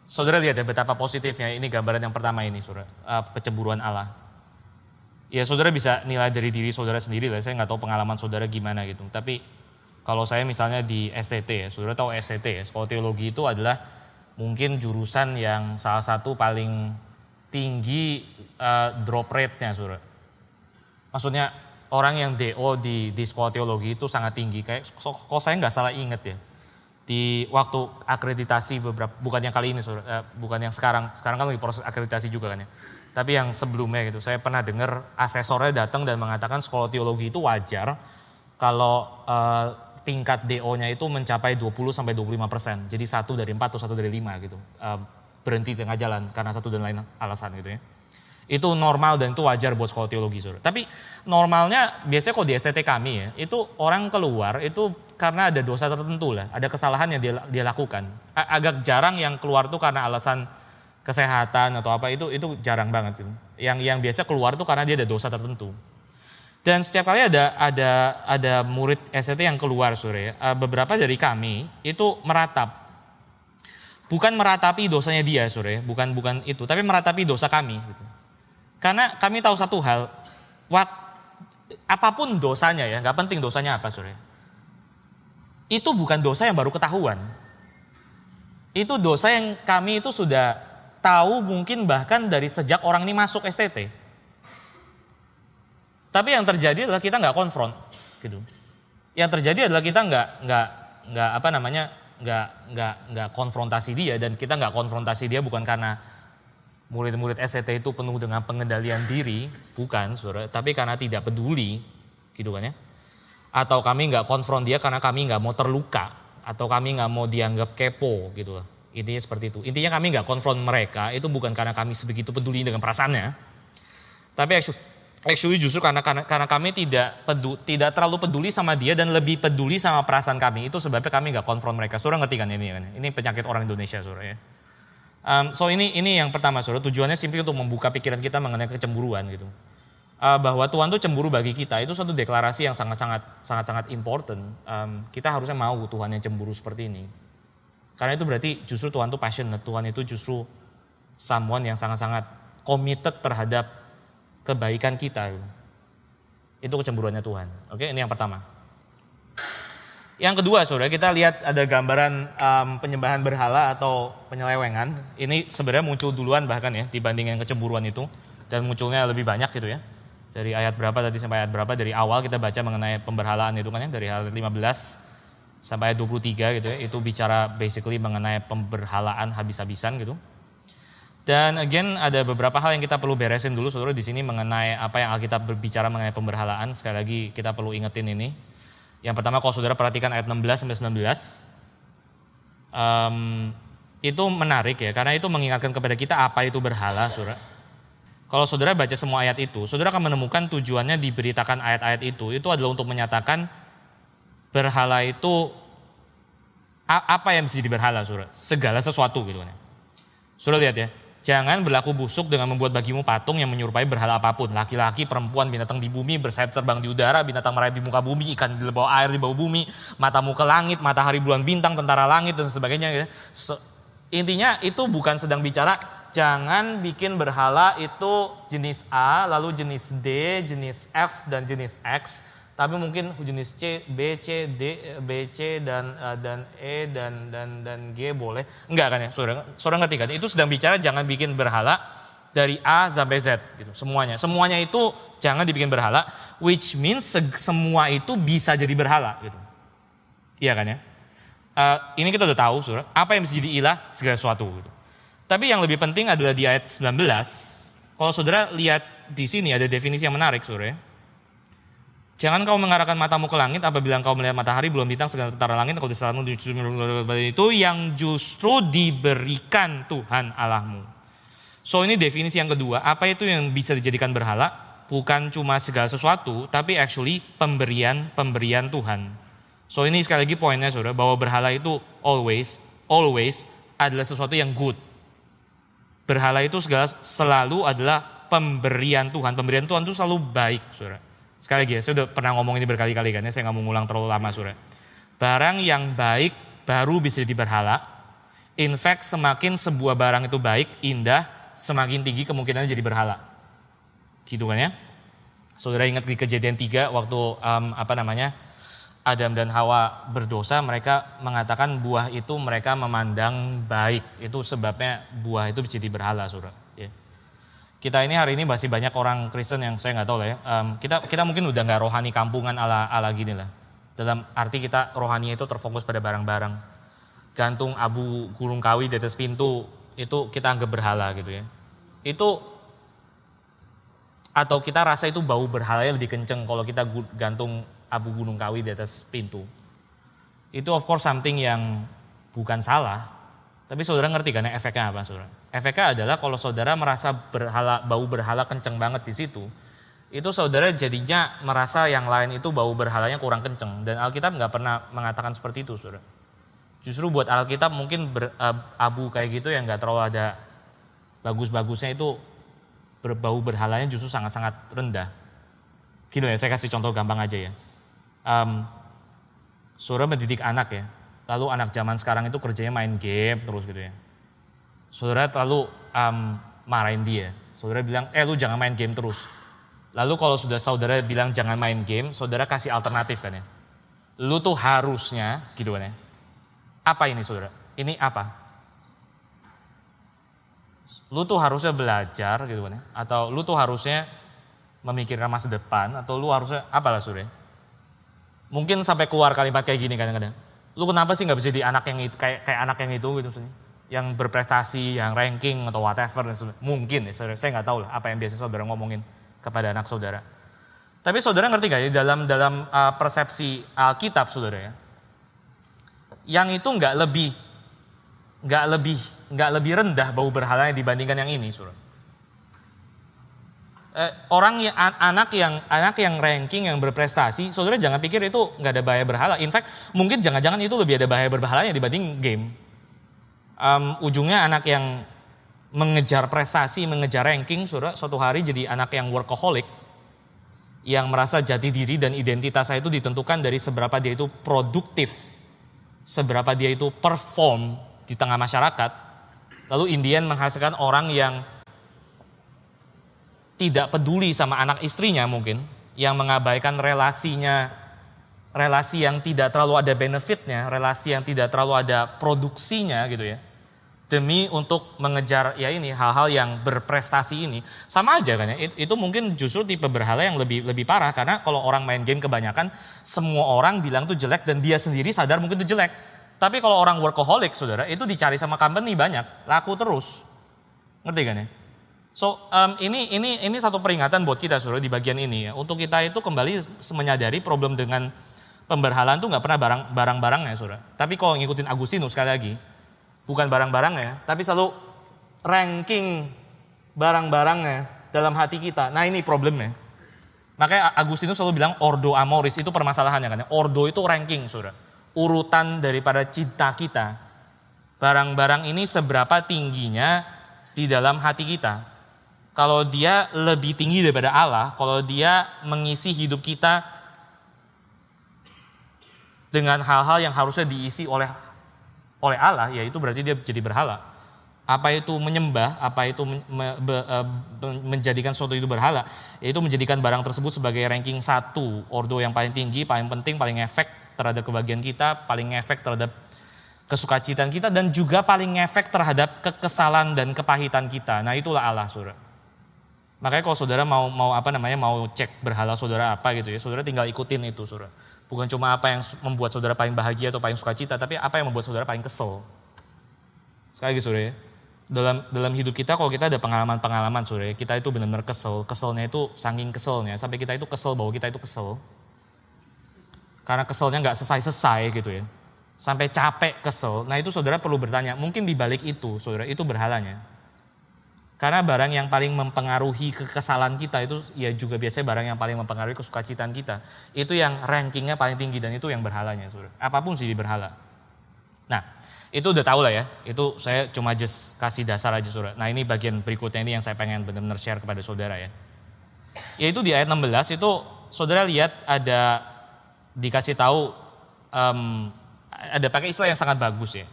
Saudara lihat ya betapa positifnya ini gambaran yang pertama ini, saudara, kecemburuan Allah. Ya saudara bisa nilai dari diri saudara sendiri lah. Saya nggak tahu pengalaman saudara gimana gitu. Tapi kalau saya misalnya di STT ya, saudara tahu STT ya, sekolah teologi itu adalah mungkin jurusan yang salah satu paling tinggi drop rate-nya saudara. Maksudnya orang yang DO di sekolah teologi itu sangat tinggi. Kayak kalau saya nggak salah ingat ya, di waktu akreditasi beberapa, bukan yang kali ini saudara, bukan yang sekarang kan lagi proses akreditasi juga kan ya. Tapi yang sebelumnya gitu, saya pernah dengar asesornya datang dan mengatakan sekolah teologi itu wajar kalau tingkat DO-nya itu mencapai 20-25%. Jadi 1 dari 4 atau 1 dari 5 gitu. Berhenti di tengah jalan karena satu dan lain alasan gitu ya. Itu normal dan itu wajar buat sekolah teologi saudara. Tapi normalnya biasanya kalau di STT kami ya, itu orang keluar itu karena ada dosa tertentu lah. Ada kesalahan yang dia lakukan. Agak jarang yang keluar tuh karena alasan kesehatan atau apa, itu jarang banget gitu. Yang biasa keluar tuh karena dia ada dosa tertentu. Dan setiap kali ada murid STT yang keluar saudara ya, beberapa dari kami itu meratap. Bukan meratapi dosanya dia saudara ya, bukan itu, tapi meratapi dosa kami gitu. Karena kami tahu satu hal, apapun dosanya ya, nggak penting dosanya apa saudara. Itu bukan dosa yang baru ketahuan. Itu dosa yang kami itu sudah tahu mungkin bahkan dari sejak orang ini masuk STT. Tapi yang terjadi adalah kita nggak konfront, gitu. Yang terjadi adalah kita nggak konfrontasi dia, dan kita nggak konfrontasi dia bukan karena murid-murid STT itu penuh dengan pengendalian diri, bukan, saudara, tapi karena tidak peduli, gitu kan ya. Atau kami nggak konfront dia karena kami nggak mau terluka, atau kami nggak mau dianggap kepo, gitu lah. Intinya seperti itu. Intinya kami nggak konfront mereka itu bukan karena kami sebegitu peduli dengan perasaannya, tapi actually justru karena kami tidak terlalu peduli sama dia dan lebih peduli sama perasaan kami. Itu sebabnya kami nggak konfront mereka. Saudara ngerti kan ini kan? Ini penyakit orang Indonesia saudara ya. So ini yang pertama saudara, tujuannya simply untuk membuka pikiran kita mengenai kecemburuan gitu. bahwa Tuhan tuh cemburu bagi kita, itu suatu deklarasi yang sangat-sangat important. Kita harusnya mau Tuhan yang cemburu seperti ini. Karena itu berarti justru Tuhan tuh passionate, Tuhan itu justru someone yang sangat-sangat committed terhadap kebaikan kita. Itu kecemburuannya Tuhan. Oke, ini yang pertama. Yang kedua, saudara, kita lihat ada gambaran penyembahan berhala atau penyelewengan. Ini sebenarnya muncul duluan bahkan ya dibanding yang kecemburuan itu. Dan munculnya lebih banyak gitu ya. Dari ayat berapa tadi sampai ayat berapa, dari awal kita baca mengenai pemberhalaan itu kan ya, dari ayat 15 sampai ayat 23 gitu ya, itu bicara basically mengenai pemberhalaan habis-habisan gitu. Dan again ada beberapa hal yang kita perlu beresin dulu saudara di sini mengenai apa yang Alkitab berbicara mengenai pemberhalaan. Sekali lagi kita perlu ingetin ini. Yang pertama kalau saudara perhatikan ayat 16 sampai 19, itu menarik ya, karena itu mengingatkan kepada kita apa itu berhala saudara. Kalau saudara baca semua ayat itu, saudara akan menemukan tujuannya diberitakan ayat-ayat itu adalah untuk menyatakan berhala itu apa yang bisa jadi berhala, saudara? Segala sesuatu gitu kan. Saudara lihat ya, jangan berlaku busuk dengan membuat bagimu patung yang menyerupai berhala apapun. Laki-laki, perempuan, binatang di bumi, bersayap terbang di udara, binatang merayap di muka bumi, ikan di bawah air di bawah bumi, matamu ke langit, matahari, bulan, bintang, tentara langit dan sebagainya. Ya. Intinya itu bukan sedang bicara jangan bikin berhala itu jenis A, lalu jenis D, jenis F, dan jenis X. Tapi mungkin jenis C, B, C, D, B, C, dan E, dan G boleh. Enggak kan ya, saudara ngerti kan? Itu sedang bicara jangan bikin berhala dari A sampai Z, gitu. Semuanya itu jangan dibikin berhala, which means semua itu bisa jadi berhala, gitu. Iya kan ya? Ini kita udah tahu, saudara. Apa yang bisa jadi ilah? Segala sesuatu, gitu. Tapi yang lebih penting adalah di ayat 19, kalau saudara lihat di sini ada definisi yang menarik, saudara. Jangan kau mengarahkan matamu ke langit apabila kau melihat matahari, bulan, bintang, segala tentara langit, kau diselamatkan itu yang justru diberikan Tuhan Allahmu. So ini definisi yang kedua, apa itu yang bisa dijadikan berhala? Bukan cuma segala sesuatu, tapi actually pemberian Tuhan. So ini sekali lagi poinnya saudara, bahwa berhala itu always adalah sesuatu yang good. Berhala itu selalu adalah pemberian Tuhan. Pemberian Tuhan itu selalu baik, saudara. Sekali lagi ya, saya udah pernah ngomong ini berkali-kali kan ya, saya nggak mau ngulang terlalu lama, saudara. Barang yang baik baru bisa jadi berhala. In fact, semakin sebuah barang itu baik, indah, semakin tinggi kemungkinannya jadi berhala. Gitu kan ya. Saudara ingat di Kejadian 3 waktu Adam dan Hawa berdosa, mereka mengatakan buah itu mereka memandang baik. Itu sebabnya buah itu jadi berhala, saudara. Ya. Kita ini hari ini masih banyak orang Kristen yang saya nggak tahu lah ya. Kita mungkin udah nggak rohani kampungan ala gini lah. Dalam arti kita rohani itu terfokus pada barang-barang. Gantung abu gulung kawi di atas pintu itu kita anggap berhala gitu ya. Itu atau kita rasa itu bau berhalanya lebih kenceng kalau kita gantung abu gunung kawi di atas pintu. Itu of course something yang bukan salah. Tapi saudara ngerti kan efeknya apa, saudara? Efeknya adalah kalau saudara merasa bau berhala kenceng banget di situ, itu saudara jadinya merasa yang lain itu bau berhalanya kurang kenceng. Dan Alkitab nggak pernah mengatakan seperti itu, saudara. Justru buat Alkitab mungkin abu kayak gitu yang nggak terlalu ada bagus-bagusnya, itu berbau berhalanya justru sangat-sangat rendah. Gitu ya, saya kasih contoh gampang aja ya. Saudara mendidik anak ya, lalu anak zaman sekarang itu kerjanya main game terus gitu ya. Saudara terlalu marahin dia, saudara bilang, lu jangan main game terus. Lalu kalau sudah saudara bilang jangan main game, saudara kasih alternatif kan ya. Lu tuh harusnya, gitu kan ya. Apa ini saudara? Ini apa? Lu tuh harusnya belajar gitu kan ya. Atau lu tuh harusnya memikirkan masa depan, atau lu harusnya apalah saudara. Mungkin sampai keluar kalimat kayak gini kadang-kadang. Lu kenapa sih nggak bisa jadi anak yang itu kayak anak yang itu gitu maksudnya? Yang berprestasi, yang ranking atau whatever. Mungkin ya saudara, saya nggak tahu lah apa yang biasa saudara ngomongin kepada anak saudara. Tapi saudara ngerti gak ya dalam persepsi Alkitab saudara ya? Yang itu nggak lebih rendah bau berhalanya dibandingkan yang ini saudara. Anak yang ranking, yang berprestasi, saudara jangan pikir itu nggak ada bahaya berhala. In fact, mungkin jangan-jangan itu lebih ada bahaya berhalanya dibanding game. Ujungnya anak yang mengejar prestasi, mengejar ranking, saudara, suatu hari jadi anak yang workaholic, yang merasa jati diri dan identitasnya itu ditentukan dari seberapa dia itu produktif, seberapa dia itu perform di tengah masyarakat, lalu Indian menghasilkan orang yang tidak peduli sama anak istrinya mungkin, yang mengabaikan relasinya, relasi yang tidak terlalu ada benefitnya, relasi yang tidak terlalu ada produksinya gitu ya, demi untuk mengejar ya ini hal-hal yang berprestasi ini. Sama aja kan ya, itu mungkin justru tipe berhala yang lebih parah, karena kalau orang main game kebanyakan, semua orang bilang tuh jelek dan dia sendiri sadar mungkin itu jelek. Tapi kalau orang workaholic saudara, itu dicari sama company banyak, laku terus. Ngerti kan ya? So ini satu peringatan buat kita saudara di bagian ini ya, untuk kita itu kembali menyadari problem dengan pemberhalaan tuh nggak pernah barang-barangnya saudara. Tapi kalau ngikutin Agustinus sekali lagi, bukan barang-barangnya, tapi selalu ranking barang-barangnya dalam hati kita. Nah ini problemnya. Makanya Agustinus selalu bilang ordo amoris, itu permasalahannya kan ya. Ordo itu ranking saudara, urutan daripada cinta kita. Barang-barang ini seberapa tingginya di dalam hati kita. Kalau dia lebih tinggi daripada Allah, kalau dia mengisi hidup kita dengan hal-hal yang harusnya diisi oleh Allah, ya itu berarti dia jadi berhala. Apa itu menyembah, apa itu menjadikan sesuatu itu berhala, yaitu menjadikan barang tersebut sebagai ranking 1, ordo yang paling tinggi, paling penting, paling efek terhadap kebahagiaan kita, paling efek terhadap kesukacitaan kita, dan juga paling efek terhadap kekesalan dan kepahitan kita. Nah itulah Allah saudara. Makanya kalau saudara mau cek berhala saudara apa gitu ya, saudara tinggal ikutin itu saudara. Bukan cuma apa yang membuat saudara paling bahagia atau paling sukacita, tapi apa yang membuat saudara paling kesel. Sekali lagi saudara ya, dalam hidup kita kalau kita ada pengalaman-pengalaman saudara ya, kita itu benar-benar keselnya itu saking keselnya, sampai kita itu kesel bahwa kita itu kesel. Karena keselnya nggak selesai gitu ya, sampai capek kesel. Nah itu saudara perlu bertanya, mungkin di balik itu saudara itu berhalanya. Karena barang yang paling mempengaruhi kekesalan kita itu ya juga biasanya barang yang paling mempengaruhi kesukacitaan kita. Itu yang rankingnya paling tinggi dan itu yang berhalanya saudara. Apapun sih di berhala. Nah itu udah tahu lah ya, itu saya cuma just kasih dasar aja saudara. Nah ini bagian berikutnya ini yang saya pengen benar-benar share kepada saudara ya. Yaitu di ayat 16 itu saudara lihat ada dikasih tahu, ada pakai istilah yang sangat bagus ya.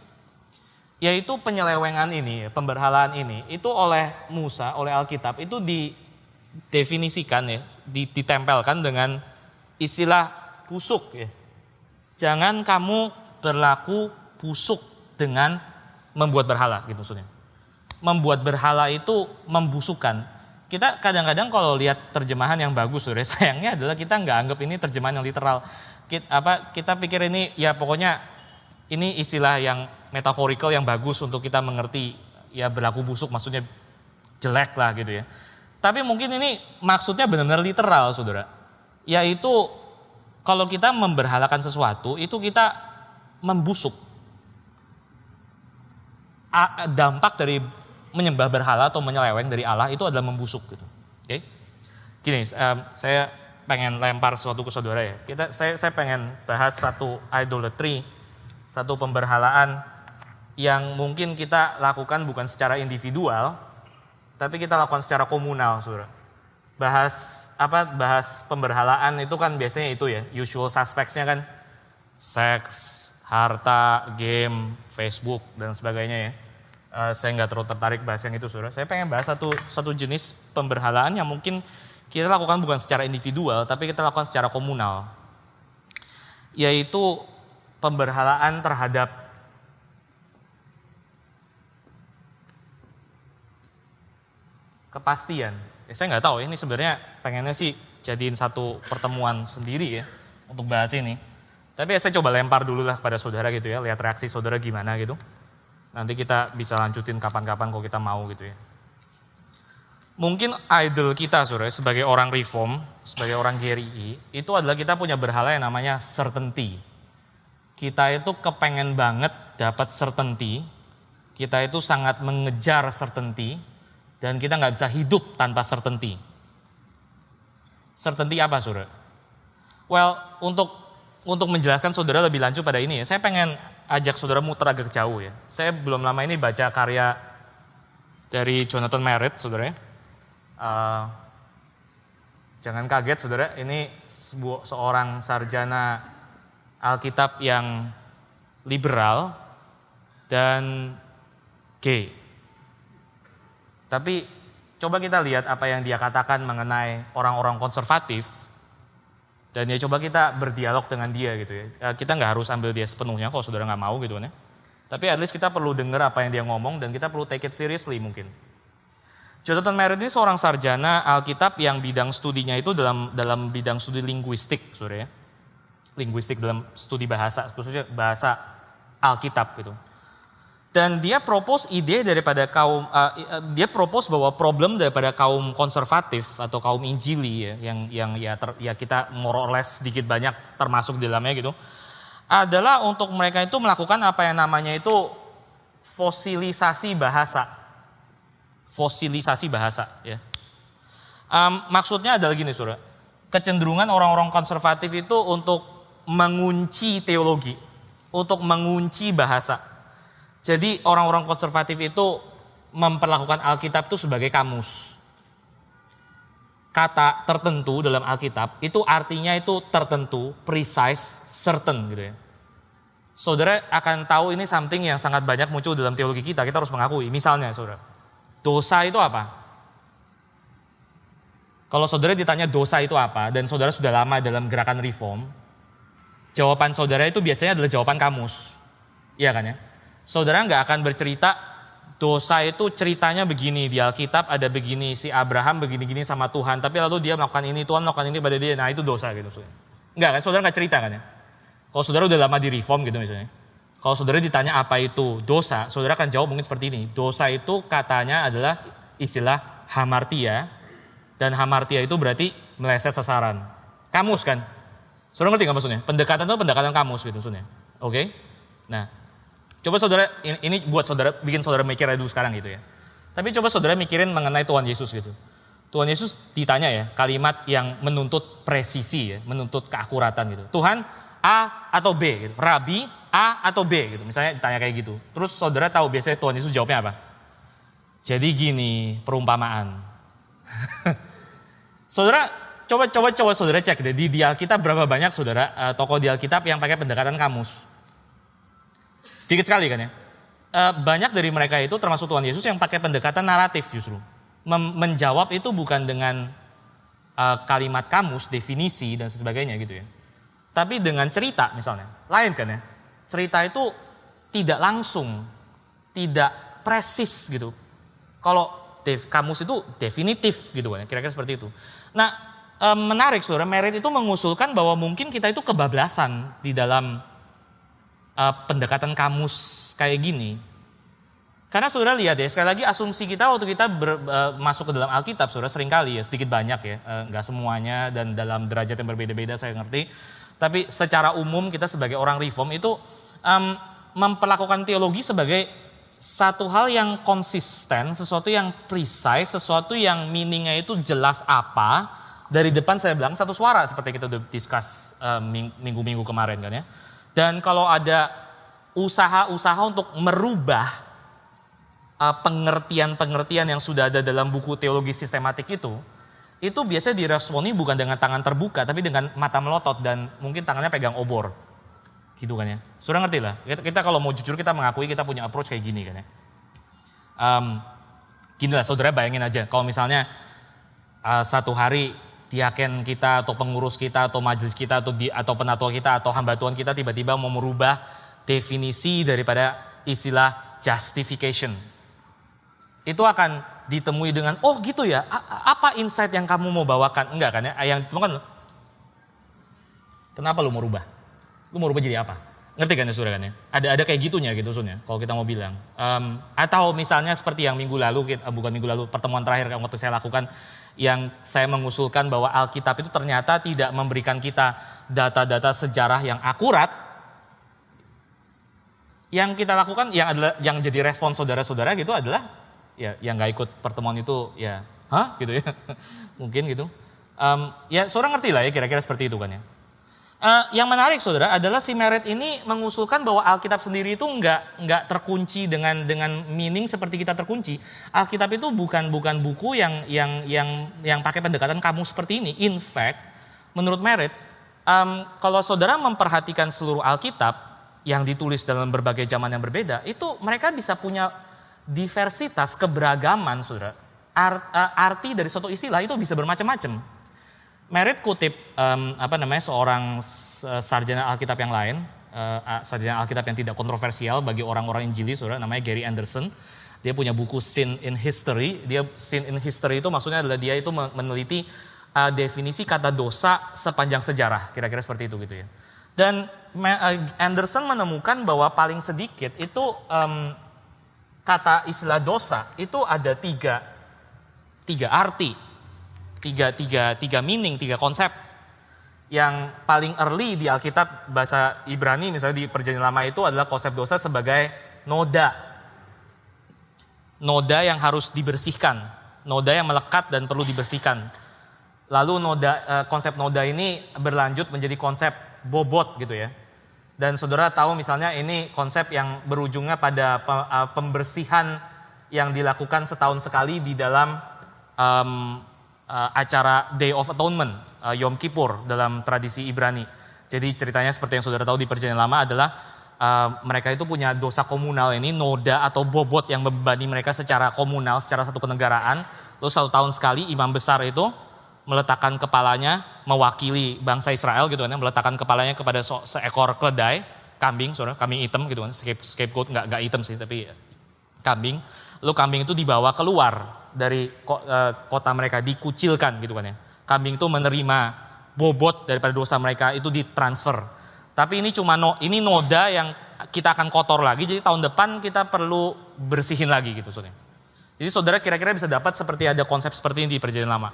Yaitu penyelewengan ini, pemberhalaan ini, itu oleh Musa, oleh Alkitab, itu didefinisikan ya, ditempelkan dengan istilah busuk ya. Jangan kamu berlaku busuk dengan membuat berhala gitu maksudnya. Membuat berhala itu membusukkan. Kita kadang-kadang kalau lihat terjemahan yang bagus, sayangnya adalah kita nggak anggap ini terjemahan yang literal. Kita pikir ini ya pokoknya ini istilah yang metaforikal yang bagus untuk kita mengerti ya berlaku busuk maksudnya jelek lah gitu ya. Tapi mungkin ini maksudnya benar-benar literal saudara. Yaitu kalau kita memberhalakan sesuatu itu kita membusuk. Dampak dari menyembah berhala atau menyeleweng dari Allah itu adalah membusuk gitu. Oke. Gini, saya pengen lempar sesuatu ke saudara ya. Saya pengen bahas satu idolatry, satu pemberhalaan yang mungkin kita lakukan bukan secara individual, tapi kita lakukan secara komunal, saudara. Bahas pemberhalaan itu kan biasanya itu ya, usual suspects-nya kan seks, harta, game, Facebook dan sebagainya ya. Saya nggak terlalu tertarik bahas yang itu, saudara. Saya pengen bahas satu jenis pemberhalaan yang mungkin kita lakukan bukan secara individual, tapi kita lakukan secara komunal, yaitu pemberhalaan terhadap kepastian. Saya nggak tahu, ini sebenarnya pengennya sih jadiin satu pertemuan sendiri ya untuk bahas ini. Tapi saya coba lempar dulu lah pada saudara gitu ya, lihat reaksi saudara gimana gitu. Nanti kita bisa lanjutin kapan-kapan kalau kita mau gitu ya. Mungkin idol kita saudara sebagai orang reform, sebagai orang GRI, itu adalah kita punya berhala yang namanya certainty. Kita itu kepengen banget dapat certainty, kita itu sangat mengejar certainty, dan kita nggak bisa hidup tanpa certainty. Certainty apa saudara? Well, untuk menjelaskan saudara lebih lanjut pada ini ya, saya pengen ajak saudara muter agak jauh ya. Saya belum lama ini baca karya dari Jonathan Merritt saudara ya. Jangan kaget saudara, ini seorang sarjana Alkitab yang liberal dan gay. Tapi coba kita lihat apa yang dia katakan mengenai orang-orang konservatif. Dan ya coba kita berdialog dengan dia gitu ya. Kita nggak harus ambil dia sepenuhnya kalau saudara nggak mau gitu kan ya. Tapi at least kita perlu dengar apa yang dia ngomong dan kita perlu take it seriously mungkin. Jonathan Merritt ini seorang sarjana Alkitab yang bidang studinya itu dalam bidang studi linguistik, saudara ya. Linguistik dalam studi bahasa, khususnya bahasa Alkitab gitu. Dan dia propose ide daripada dia propose bahwa problem daripada kaum konservatif atau kaum Injili ya, yang kita more or less sedikit banyak termasuk di dalamnya gitu, adalah untuk mereka itu melakukan apa yang namanya itu fosilisasi bahasa. Fosilisasi bahasa ya. Maksudnya adalah gini saudara, kecenderungan orang-orang konservatif itu untuk mengunci teologi, untuk mengunci bahasa. Jadi orang-orang konservatif itu memperlakukan Alkitab itu sebagai kamus. Kata tertentu dalam Alkitab itu artinya itu tertentu, precise, certain gitu ya. Saudara akan tahu ini something yang sangat banyak muncul dalam teologi kita harus mengakui. Misalnya saudara, dosa itu apa? Kalau saudara ditanya dosa itu apa dan saudara sudah lama dalam gerakan reform, jawaban saudara itu biasanya adalah jawaban kamus. Iya kan ya? Saudara nggak akan bercerita dosa itu ceritanya begini di Alkitab ada begini, si Abraham begini-gini sama Tuhan, tapi lalu dia melakukan ini, Tuhan melakukan ini pada dia, nah itu dosa gitu. Enggak kan, saudara nggak cerita kan ya. Kalau saudara udah lama di reform gitu misalnya, kalau saudara ditanya apa itu dosa, saudara akan jawab mungkin seperti ini, dosa itu katanya adalah istilah hamartia, dan hamartia itu berarti meleset sasaran. Kamus kan, saudara ngerti nggak maksudnya? Pendekatan itu pendekatan kamus gitu maksudnya, oke? Nah, coba saudara, ini buat saudara, bikin saudara mikir aja dulu sekarang gitu ya. Tapi coba saudara mikirin mengenai Tuhan Yesus gitu. Tuhan Yesus ditanya ya, kalimat yang menuntut presisi ya, menuntut keakuratan gitu. Tuhan A atau B gitu, Rabi A atau B gitu, misalnya ditanya kayak gitu. Terus saudara tahu biasanya Tuhan Yesus jawabnya apa? Jadi gini, perumpamaan. Saudara, coba saudara cek deh, di Alkitab berapa banyak saudara tokoh di Alkitab yang pakai pendekatan kamus? Sedikit sekali kan ya. Banyak dari mereka itu termasuk Tuhan Yesus yang pakai pendekatan naratif justru. Menjawab itu bukan dengan kalimat kamus, definisi dan sebagainya gitu ya. Tapi dengan cerita misalnya. Lain kan ya. Cerita itu tidak langsung, tidak presis gitu. Kalau kamus itu definitif gitu kan ya, kira-kira seperti itu. Nah, menarik saudara, Merritt itu mengusulkan bahwa mungkin kita itu kebablasan di dalam pendekatan kamus kayak gini. Karena saudara lihat ya, sekali lagi asumsi kita waktu kita masuk ke dalam Alkitab, saudara seringkali ya, sedikit banyak ya, nggak semuanya dan dalam derajat yang berbeda-beda saya ngerti. Tapi secara umum kita sebagai orang reform itu memperlakukan teologi sebagai satu hal yang konsisten, sesuatu yang precise, sesuatu yang meaningnya itu jelas apa. Dari depan saya bilang satu suara seperti kita udah discuss minggu-minggu kemarin kan ya. Dan kalau ada usaha-usaha untuk merubah pengertian-pengertian yang sudah ada dalam buku teologi sistematik itu biasanya diresponi bukan dengan tangan terbuka, tapi dengan mata melotot dan mungkin tangannya pegang obor. Gitu kan ya. Sudah ngerti lah, kita kalau mau jujur kita mengakui kita punya approach kayak gini kan ya. Gini lah saudara bayangin aja, kalau misalnya satu hari diaken kita atau pengurus kita atau majelis kita atau penatua kita atau hamba Tuhan kita tiba-tiba mau merubah definisi daripada istilah justification. Itu akan ditemui dengan, oh gitu ya, apa insight yang kamu mau bawakan? Enggak kan ya, yang kan, kenapa lu mau rubah? Lu mau rubah jadi apa? Ngerti kan ya saudara kan ya? Ada kayak gitunya gitu maksudnya, kalau kita mau bilang. Atau misalnya seperti yang minggu lalu, bukan minggu lalu, pertemuan terakhir waktu saya lakukan, yang saya mengusulkan bahwa Alkitab itu ternyata tidak memberikan kita data-data sejarah yang akurat. Yang kita lakukan, yang jadi respon saudara-saudara gitu adalah, ya yang gak ikut pertemuan itu, ya, hah gitu ya, mungkin gitu. Ya saudara ngerti lah ya kira-kira seperti itu kan ya. Yang menarik saudara adalah si Merit ini mengusulkan bahwa Alkitab sendiri itu nggak terkunci dengan meaning seperti kita terkunci. Alkitab itu bukan buku yang pakai pendekatan kamus seperti ini. In fact, menurut Merit, kalau saudara memperhatikan seluruh Alkitab yang ditulis dalam berbagai zaman yang berbeda, itu mereka bisa punya diversitas, keberagaman, saudara. Arti dari suatu istilah itu bisa bermacam-macam. Merit kutip seorang sarjana Alkitab yang lain, sarjana Alkitab yang tidak kontroversial bagi orang-orang Injili, saudara, namanya Gary Anderson. Dia punya buku Sin in History. Sin in History itu maksudnya adalah dia itu meneliti definisi kata dosa sepanjang sejarah, kira-kira seperti itu gitu ya. Dan Anderson menemukan bahwa paling sedikit itu kata istilah dosa itu ada tiga arti. Tiga meaning, tiga konsep. Yang paling early di Alkitab bahasa Ibrani misalnya di Perjanjian Lama itu adalah konsep dosa sebagai noda. Noda yang harus dibersihkan, noda yang melekat dan perlu dibersihkan. Lalu konsep noda ini berlanjut menjadi konsep bobot gitu ya. Dan saudara tahu misalnya ini konsep yang berujungnya pada pembersihan yang dilakukan setahun sekali di dalam acara Day of Atonement, Yom Kippur dalam tradisi Ibrani. Jadi ceritanya seperti yang saudara tahu di Perjanjian Lama adalah mereka itu punya dosa komunal ini, noda atau bobot yang membebani mereka secara komunal, secara satu kenegaraan. Lalu 1 tahun sekali imam besar itu meletakkan kepalanya mewakili bangsa Israel gitu kan, meletakkan kepalanya kepada seekor keledai, kambing, saudara, kambing hitam gitu kan, scapegoat nggak hitam sih tapi kambing. Lalu kambing itu dibawa keluar dari kota mereka, dikucilkan gitu kan ya. Kambing itu menerima bobot daripada dosa mereka, itu ditransfer. Tapi ini ini noda yang kita akan kotor lagi, jadi tahun depan kita perlu bersihin lagi gitu saudara. Jadi saudara kira-kira bisa dapat seperti ada konsep seperti ini di Perjanjian Lama.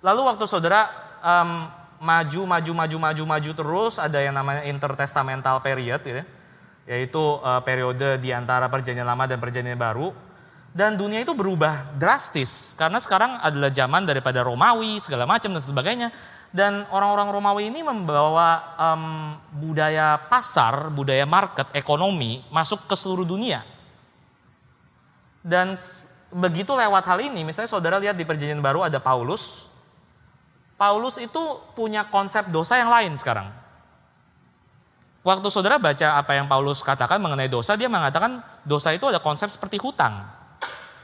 Lalu waktu saudara maju terus, ada yang namanya intertestamental period gitu ya. Yaitu periode di antara Perjanjian Lama dan Perjanjian Baru. Dan dunia itu berubah drastis karena sekarang adalah zaman daripada Romawi segala macam dan sebagainya. Dan orang-orang Romawi ini membawa budaya pasar, budaya market, ekonomi masuk ke seluruh dunia. Dan begitu lewat hal ini, misalnya saudara lihat di Perjanjian Baru ada Paulus. Paulus itu punya konsep dosa yang lain sekarang. Waktu saudara baca apa yang Paulus katakan mengenai dosa, dia mengatakan dosa itu ada konsep seperti hutang.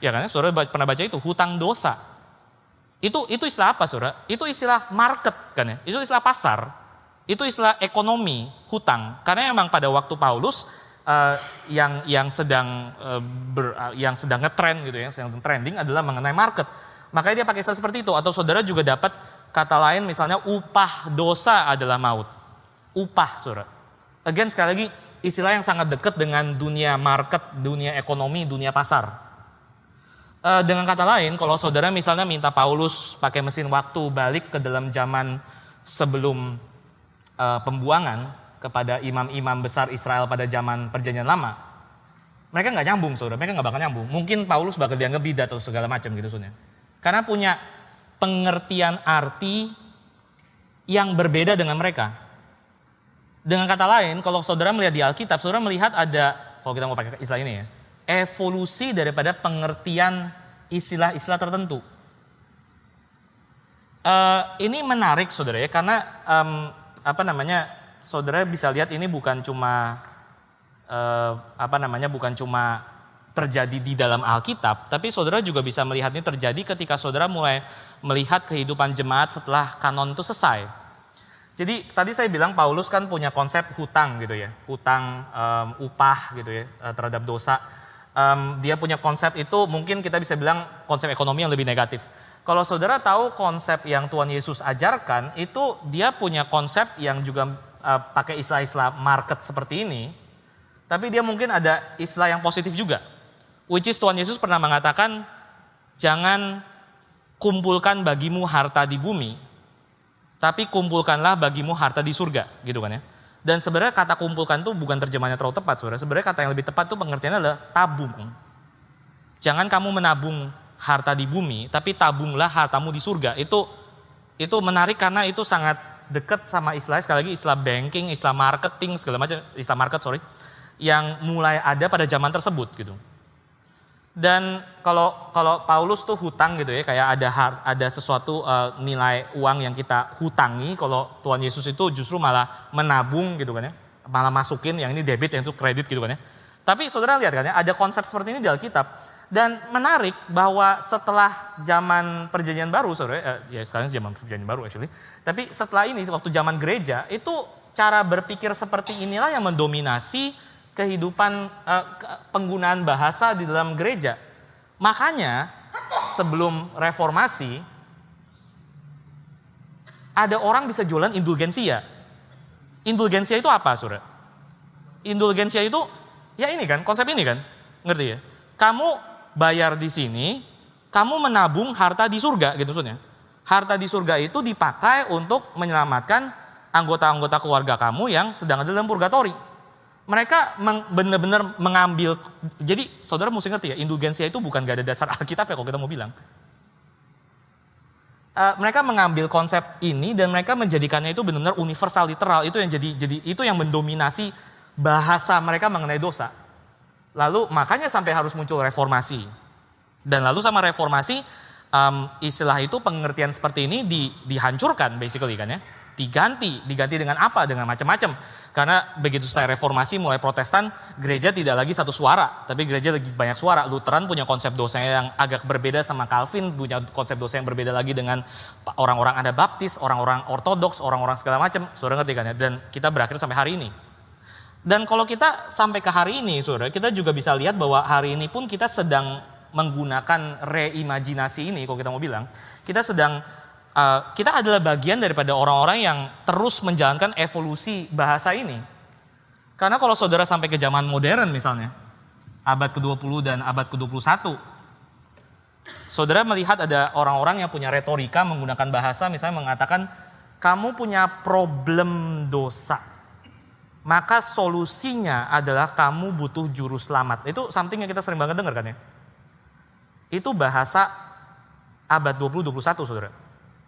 Ya kan, saudara pernah baca itu, hutang dosa. Itu istilah apa saudara? Itu istilah market kan ya, itu istilah pasar. Itu istilah ekonomi, hutang. Karena memang pada waktu Paulus yang sedang ngetrend gitu ya, yang sedang trending adalah mengenai market. Makanya dia pakai istilah seperti itu. Atau saudara juga dapat kata lain misalnya upah dosa adalah maut. Upah saudara. Again sekali lagi istilah yang sangat dekat dengan dunia market, dunia ekonomi, dunia pasar. Dengan kata lain, kalau saudara misalnya minta Paulus pakai mesin waktu balik ke dalam zaman sebelum pembuangan kepada imam-imam besar Israel pada zaman Perjanjian Lama, mereka nggak nyambung saudara, mereka nggak bakal nyambung. Mungkin Paulus bakal dianggap bidat atau segala macam gitu saudara. Karena punya pengertian arti yang berbeda dengan mereka. Dengan kata lain, kalau saudara melihat di Alkitab, saudara melihat ada, kalau kita mau pakai istilah ini ya, evolusi daripada pengertian istilah-istilah tertentu. Ini menarik saudara ya, karena saudara bisa lihat ini bukan cuma bukan cuma terjadi di dalam Alkitab, tapi saudara juga bisa melihat ini terjadi ketika saudara mulai melihat kehidupan jemaat setelah kanon itu selesai. Jadi tadi saya bilang Paulus kan punya konsep hutang gitu ya, hutang upah gitu ya terhadap dosa. Dia punya konsep itu mungkin kita bisa bilang konsep ekonomi yang lebih negatif. Kalau saudara tahu konsep yang Tuhan Yesus ajarkan itu dia punya konsep yang juga pakai istilah-istilah market seperti ini. Tapi dia mungkin ada istilah yang positif juga. Which is Tuhan Yesus pernah mengatakan jangan kumpulkan bagimu harta di bumi. Tapi kumpulkanlah bagimu harta di surga, gitu kan ya. Dan sebenarnya kata kumpulkan itu bukan terjemahannya terlalu tepat, saudara. Sebenarnya kata yang lebih tepat itu pengertiannya adalah tabung. Jangan kamu menabung harta di bumi, tapi tabunglah hartamu di surga. Itu menarik karena itu sangat dekat sama istilah, sekali lagi istilah banking, istilah marketing, segala macam, istilah market yang mulai ada pada zaman tersebut gitu. Dan kalau Paulus tuh hutang gitu ya, kayak ada sesuatu nilai uang yang kita hutangi, kalau Tuhan Yesus itu justru malah menabung gitu kan ya, malah masukin yang ini debit, yang itu kredit gitu kan ya. Tapi saudara lihat kan ya, ada konsep seperti ini di Alkitab. Dan menarik bahwa setelah zaman perjanjian baru, saudara, ya sekarang zaman perjanjian baru actually, tapi setelah ini waktu zaman gereja, itu cara berpikir seperti inilah yang mendominasi kehidupan penggunaan bahasa di dalam gereja. Makanya sebelum reformasi ada orang bisa jualan indulgensia. Indulgensia itu apa, saudara? Indulgensia itu ya ini kan, konsep ini kan, ngerti ya? Kamu bayar di sini, kamu menabung harta di surga gitu maksudnya. Harta di surga itu dipakai untuk menyelamatkan anggota-anggota keluarga kamu yang sedang ada dalam purgatori. Mereka benar-benar mengambil, jadi saudara mesti ngerti ya, indulgensia itu bukan gak ada dasar Alkitab ya kalau kita mau bilang. Mereka mengambil konsep ini dan mereka menjadikannya itu benar-benar universal, literal, itu yang jadi itu yang mendominasi bahasa mereka mengenai dosa. Lalu makanya sampai harus muncul reformasi. Dan lalu sama reformasi, istilah itu, pengertian seperti ini dihancurkan basically kan ya. Diganti dengan apa? Dengan macam-macam. Karena begitu saya reformasi mulai Protestan, gereja tidak lagi satu suara, tapi gereja lagi banyak suara. Lutheran punya konsep dosa yang agak berbeda sama Calvin, punya konsep dosa yang berbeda lagi dengan orang-orang Anabaptis, orang-orang Ortodoks, orang-orang segala macam. Saudara ngerti kan ya? Dan kita berakhir sampai hari ini. Dan kalau kita sampai ke hari ini, saudara, kita juga bisa lihat bahwa hari ini pun kita sedang menggunakan reimajinasi ini, kalau kita mau bilang, kita adalah bagian daripada orang-orang yang terus menjalankan evolusi bahasa ini. Karena kalau saudara sampai ke zaman modern misalnya, abad ke-20 dan abad ke-21, saudara melihat ada orang-orang yang punya retorika menggunakan bahasa, misalnya mengatakan, kamu punya problem dosa, maka solusinya adalah kamu butuh juru selamat. Itu something yang kita sering banget dengar kan ya. Itu bahasa abad 20-21 saudara.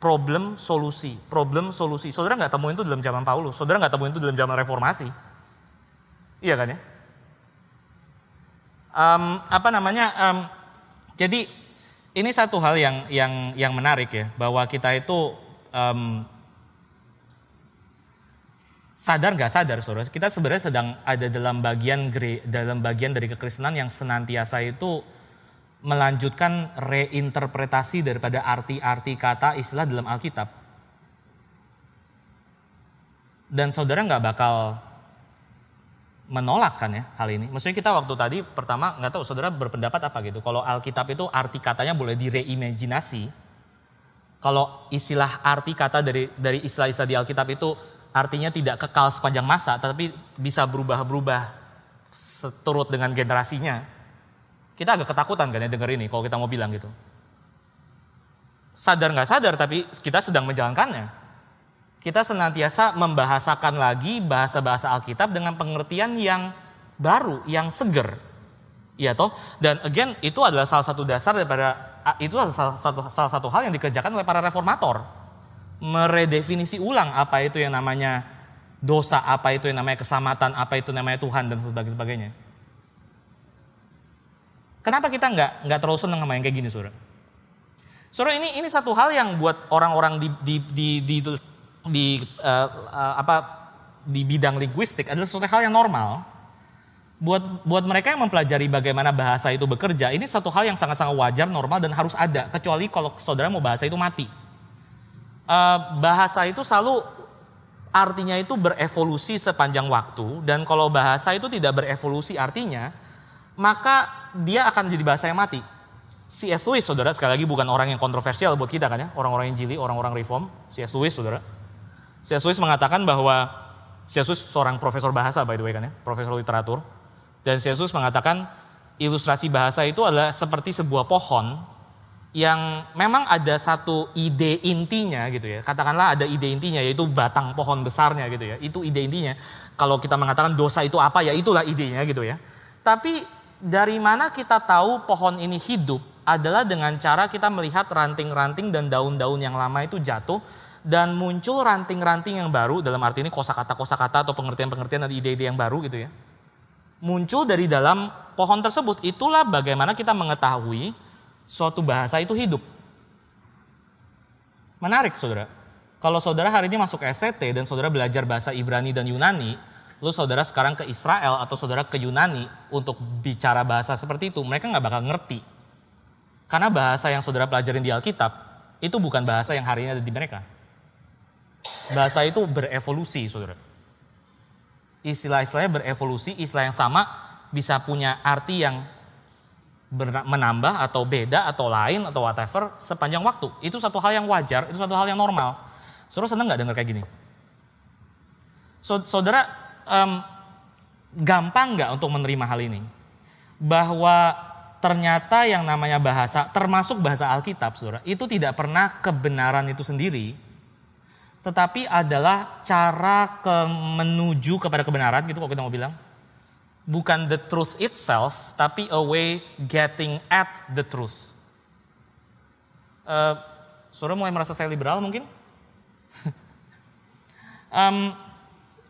Problem solusi. Saudara nggak temuin itu dalam zaman Paulus. Saudara nggak temuin itu dalam zaman reformasi. Iya kan ya? Jadi ini satu hal yang menarik ya, bahwa kita itu sadar nggak sadar, saudara, kita sebenarnya sedang ada dalam bagian dari kekristenan yang senantiasa itu melanjutkan reinterpretasi daripada arti-arti kata istilah dalam Alkitab. Dan saudara nggak bakal menolak kan ya hal ini. Maksudnya kita waktu tadi pertama nggak tahu saudara berpendapat apa gitu. Kalau Alkitab itu arti katanya boleh direimajinasi. Kalau istilah arti kata dari istilah-istilah di Alkitab itu artinya tidak kekal sepanjang masa, tapi bisa berubah-berubah seturut dengan generasinya. Kita agak ketakutan kan ya dengar ini kalau kita mau bilang gitu. Sadar nggak sadar tapi kita sedang menjalankannya. Kita senantiasa membahasakan lagi bahasa-bahasa Alkitab dengan pengertian yang baru, yang seger. Iya toh? Dan again itu adalah salah satu dasar itu adalah salah satu hal yang dikerjakan oleh para reformator. Meredefinisi ulang apa itu yang namanya dosa, apa itu yang namanya keselamatan, apa itu namanya Tuhan dan sebagainya. Kenapa kita nggak terlalu senang sama yang kayak gini, saudara? Saudara, ini satu hal yang buat orang-orang di bidang linguistik adalah suatu hal yang normal. Buat mereka yang mempelajari bagaimana bahasa itu bekerja, ini satu hal yang sangat-sangat wajar, normal dan harus ada. Kecuali kalau saudara mau bahasa itu mati. Bahasa itu selalu artinya itu berevolusi sepanjang waktu, dan kalau bahasa itu tidak berevolusi artinya, maka dia akan jadi bahasa yang mati. C.S. Lewis, saudara, sekali lagi bukan orang yang kontroversial buat kita kan ya, orang-orang Injili, orang-orang Reform. C.S. Lewis, saudara. C.S. Lewis mengatakan bahwa, C.S. Lewis seorang profesor bahasa by the way kan ya, profesor literatur. Dan C.S. Lewis mengatakan ilustrasi bahasa itu adalah seperti sebuah pohon yang memang ada satu ide intinya gitu ya. Katakanlah ada ide intinya yaitu batang pohon besarnya gitu ya. Itu ide intinya. Kalau kita mengatakan dosa itu apa ya itulah idenya gitu ya. Tapi dari mana kita tahu pohon ini hidup adalah dengan cara kita melihat ranting-ranting dan daun-daun yang lama itu jatuh dan muncul ranting-ranting yang baru, dalam arti ini kosakata atau pengertian-pengertian dan ide-ide yang baru gitu ya. Muncul dari dalam pohon tersebut, itulah bagaimana kita mengetahui suatu bahasa itu hidup. Menarik saudara, kalau saudara hari ini masuk STT dan saudara belajar bahasa Ibrani dan Yunani, lalu saudara sekarang ke Israel atau saudara ke Yunani untuk bicara bahasa seperti itu, mereka nggak bakal ngerti. Karena bahasa yang saudara pelajarin di Alkitab, itu bukan bahasa yang hari ini ada di mereka. Bahasa itu berevolusi, saudara. Istilah-istilahnya berevolusi, istilah yang sama bisa punya arti yang menambah atau beda atau lain atau whatever sepanjang waktu. Itu satu hal yang wajar, itu satu hal yang normal. Saudara senang nggak dengar kayak gini? Saudara gampang nggak untuk menerima hal ini? Bahwa ternyata yang namanya bahasa, termasuk bahasa Alkitab, saudara, itu tidak pernah kebenaran itu sendiri, tetapi adalah cara menuju kepada kebenaran, gitu kalau kita mau bilang. Bukan the truth itself, tapi a way getting at the truth. Saudara mulai merasa saya liberal mungkin?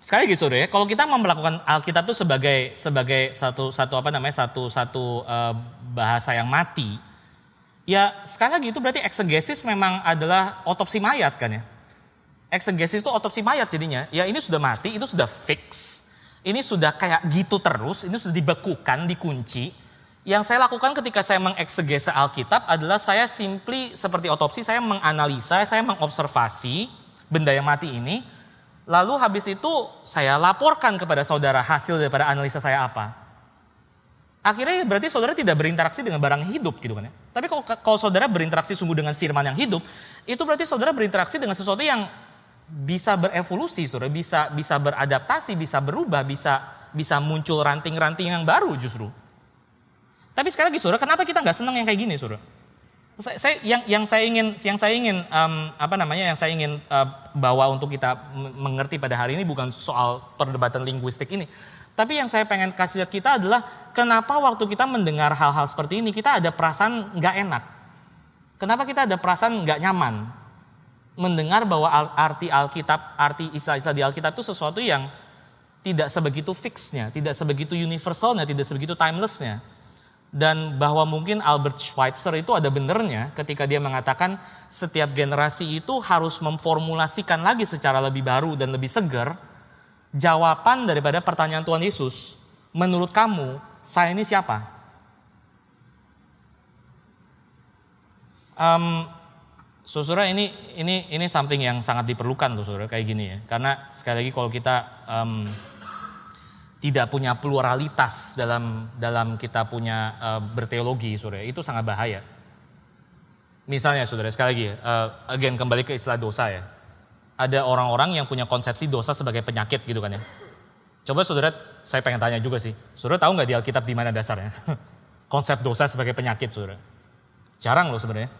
Sekali lagi saudara ya, kalau kita memperlakukan Alkitab itu sebagai satu bahasa yang mati, ya sekali lagi itu berarti eksegesis memang adalah otopsi mayat kan ya. Eksegesis itu otopsi mayat jadinya. Ya ini sudah mati, itu sudah fix. Ini sudah kayak gitu terus, ini sudah dibekukan, dikunci. Yang saya lakukan ketika saya mengeksegese Alkitab adalah saya simply seperti otopsi, saya menganalisa, saya mengobservasi benda yang mati ini. Lalu habis itu saya laporkan kepada saudara hasil daripada analisa saya apa. Akhirnya berarti saudara tidak berinteraksi dengan barang hidup gitu kan ya. Tapi kalau saudara berinteraksi sungguh dengan firman yang hidup, itu berarti saudara berinteraksi dengan sesuatu yang bisa berevolusi, saudara, bisa beradaptasi, bisa berubah, bisa muncul ranting-ranting yang baru justru. Tapi sekali lagi, saudara, kenapa kita nggak senang yang kayak gini, saudara? Yang saya ingin bawa untuk kita mengerti pada hari ini bukan soal perdebatan linguistik ini, tapi yang saya pengen kasih lihat kita adalah kenapa waktu kita mendengar hal-hal seperti ini kita ada perasaan nggak enak, kenapa kita ada perasaan nggak nyaman. Mendengar bahwa arti Alkitab, arti istilah-istilah di Alkitab itu sesuatu yang tidak sebegitu fixnya, tidak sebegitu universalnya, tidak sebegitu timelessnya. Dan bahwa mungkin Albert Schweitzer itu ada benernya ketika dia mengatakan setiap generasi itu harus memformulasikan lagi secara lebih baru dan lebih segar jawaban daripada pertanyaan Tuhan Yesus. Menurut kamu, saya ini siapa? Saudara, ini something yang sangat diperlukan tuh saudara kayak gini ya. Karena sekali lagi kalau kita tidak punya pluralitas dalam kita punya berteologi saudara, itu sangat bahaya. Misalnya saudara, sekali lagi again kembali ke istilah dosa ya. Ada orang-orang yang punya konsepsi dosa sebagai penyakit gitu kan ya. Coba saudara, saya pengen tanya juga sih. Saudara tahu nggak di Alkitab di mana dasarnya? Konsep dosa sebagai penyakit saudara. Jarang loh sebenarnya.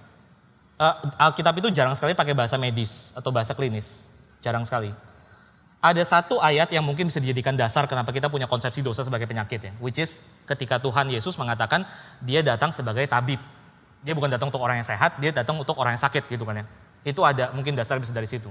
Alkitab itu jarang sekali pakai bahasa medis atau bahasa klinis. Jarang sekali. Ada satu ayat yang mungkin bisa dijadikan dasar kenapa kita punya konsepsi dosa sebagai penyakit ya. Which is ketika Tuhan Yesus mengatakan dia datang sebagai tabib. Dia bukan datang untuk orang yang sehat, dia datang untuk orang yang sakit gitu kan ya. Itu ada mungkin dasar bisa dari situ.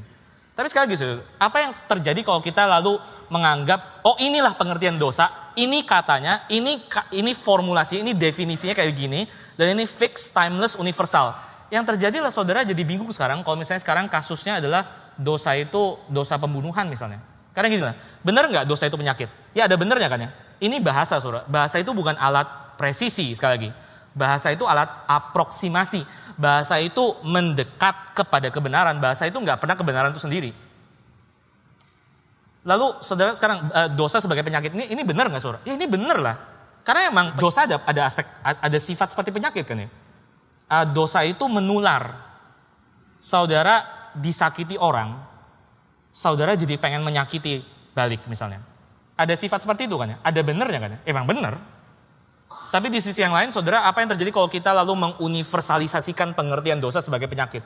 Tapi sekali lagi, apa yang terjadi kalau kita lalu menganggap, oh inilah pengertian dosa, ini katanya, ini formulasi, ini definisinya kayak gini, dan ini fixed, timeless, universal. Yang terjadi lah saudara jadi bingung sekarang kalau misalnya sekarang kasusnya adalah dosa itu dosa pembunuhan misalnya. Karena gini lah, benar nggak dosa itu penyakit? Ya ada benernya kan ya. Ini bahasa saudara, bahasa itu bukan alat presisi sekali lagi. Bahasa itu alat aproksimasi. Bahasa itu mendekat kepada kebenaran. Bahasa itu nggak pernah kebenaran itu sendiri. Lalu saudara sekarang dosa sebagai penyakit ini benar nggak saudara? Ya ini benar lah. Karena emang dosa ada sifat seperti penyakit kan ya. Dosa itu menular. Saudara disakiti orang, saudara jadi pengen menyakiti balik misalnya. Ada sifat seperti itu kan ya? Ada benernya kan ya? Emang bener. Tapi di sisi yang lain saudara, apa yang terjadi kalau kita lalu menguniversalisasikan pengertian dosa sebagai penyakit?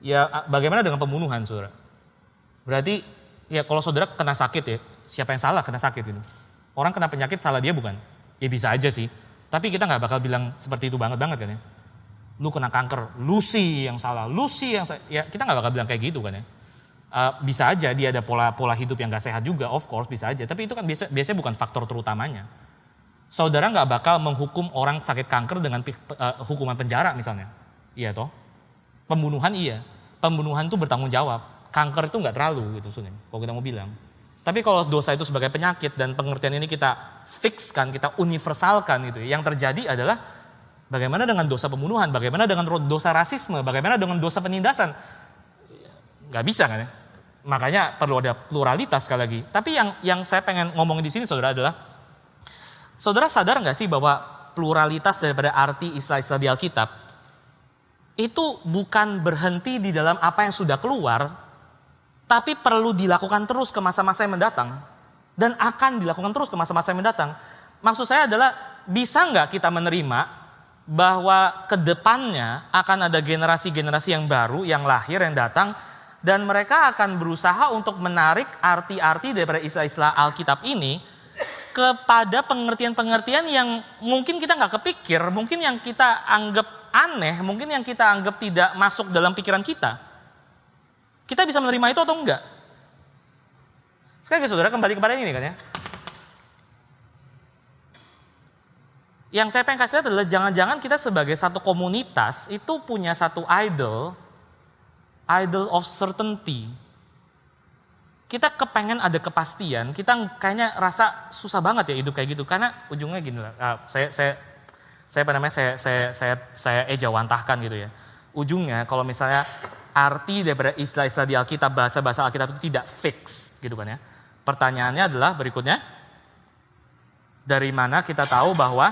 Ya bagaimana dengan pembunuhan saudara? Berarti ya kalau saudara kena sakit ya, siapa yang salah kena sakit gitu? Orang kena penyakit salah dia bukan? Ya bisa aja sih. Tapi kita nggak bakal bilang seperti itu banget kan ya. Lu kena kanker, lu sih yang salah, lu sih yang ya kita nggak bakal bilang kayak gitu kan ya. Bisa aja dia ada pola hidup yang gak sehat juga, of course bisa aja. Tapi itu kan biasanya bukan faktor terutamanya. Saudara nggak bakal menghukum orang sakit kanker dengan hukuman penjara misalnya. Iya toh? Pembunuhan iya. Pembunuhan itu bertanggung jawab. Kanker itu nggak terlalu gitu sebenarnya kalau kita mau bilang. Tapi kalau dosa itu sebagai penyakit dan pengertian ini kita fixkan, kita universalkan gitu. Yang terjadi adalah bagaimana dengan dosa pembunuhan, bagaimana dengan dosa rasisme, bagaimana dengan dosa penindasan. Nggak bisa kan ya? Makanya perlu ada pluralitas sekali lagi. Tapi yang saya pengen ngomongin di sini saudara adalah, saudara sadar nggak sih bahwa pluralitas daripada arti istilah-istilah di Alkitab itu bukan berhenti di dalam apa yang sudah keluar, tapi perlu dilakukan terus ke masa-masa yang mendatang dan akan dilakukan terus ke masa-masa yang mendatang. Maksud saya adalah bisa nggak kita menerima bahwa ke depannya akan ada generasi-generasi yang baru yang lahir yang datang dan mereka akan berusaha untuk menarik arti-arti daripada istilah-istilah Alkitab ini kepada pengertian-pengertian yang mungkin kita nggak kepikir, mungkin yang kita anggap aneh, mungkin yang kita anggap tidak masuk dalam pikiran kita. Kita bisa menerima itu atau enggak? Sekali lagi saudara kembali kepada ini kan ya. Yang saya pengen kasih lihat adalah jangan-jangan kita sebagai satu komunitas itu punya satu idol of certainty. Kita kepengen ada kepastian, kita kayaknya rasa susah banget ya hidup kayak gitu karena ujungnya gini lah. Saya ejawantahkan gitu ya. Ujungnya kalau misalnya arti daripada istilah-istilah di Alkitab, bahasa-bahasa Alkitab itu tidak fix gitu kan ya. Pertanyaannya adalah berikutnya, dari mana kita tahu bahwa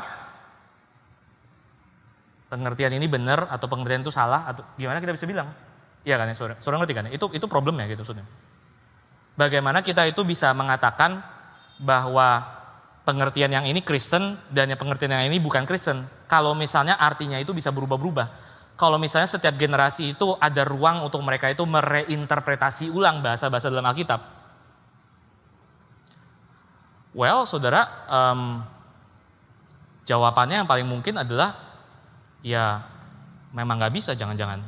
pengertian ini benar atau pengertian itu salah atau gimana kita bisa bilang? Iya kan ya saudara? Saudara ngerti kan? Itu problemnya gitu saudara. Bagaimana kita itu bisa mengatakan bahwa pengertian yang ini Kristen dan yang pengertian yang ini bukan Kristen. Kalau misalnya artinya itu bisa berubah-berubah. Kalau misalnya setiap generasi itu ada ruang untuk mereka itu mereinterpretasi ulang bahasa-bahasa dalam Alkitab. Well saudara, jawabannya yang paling mungkin adalah ya memang gak bisa jangan-jangan.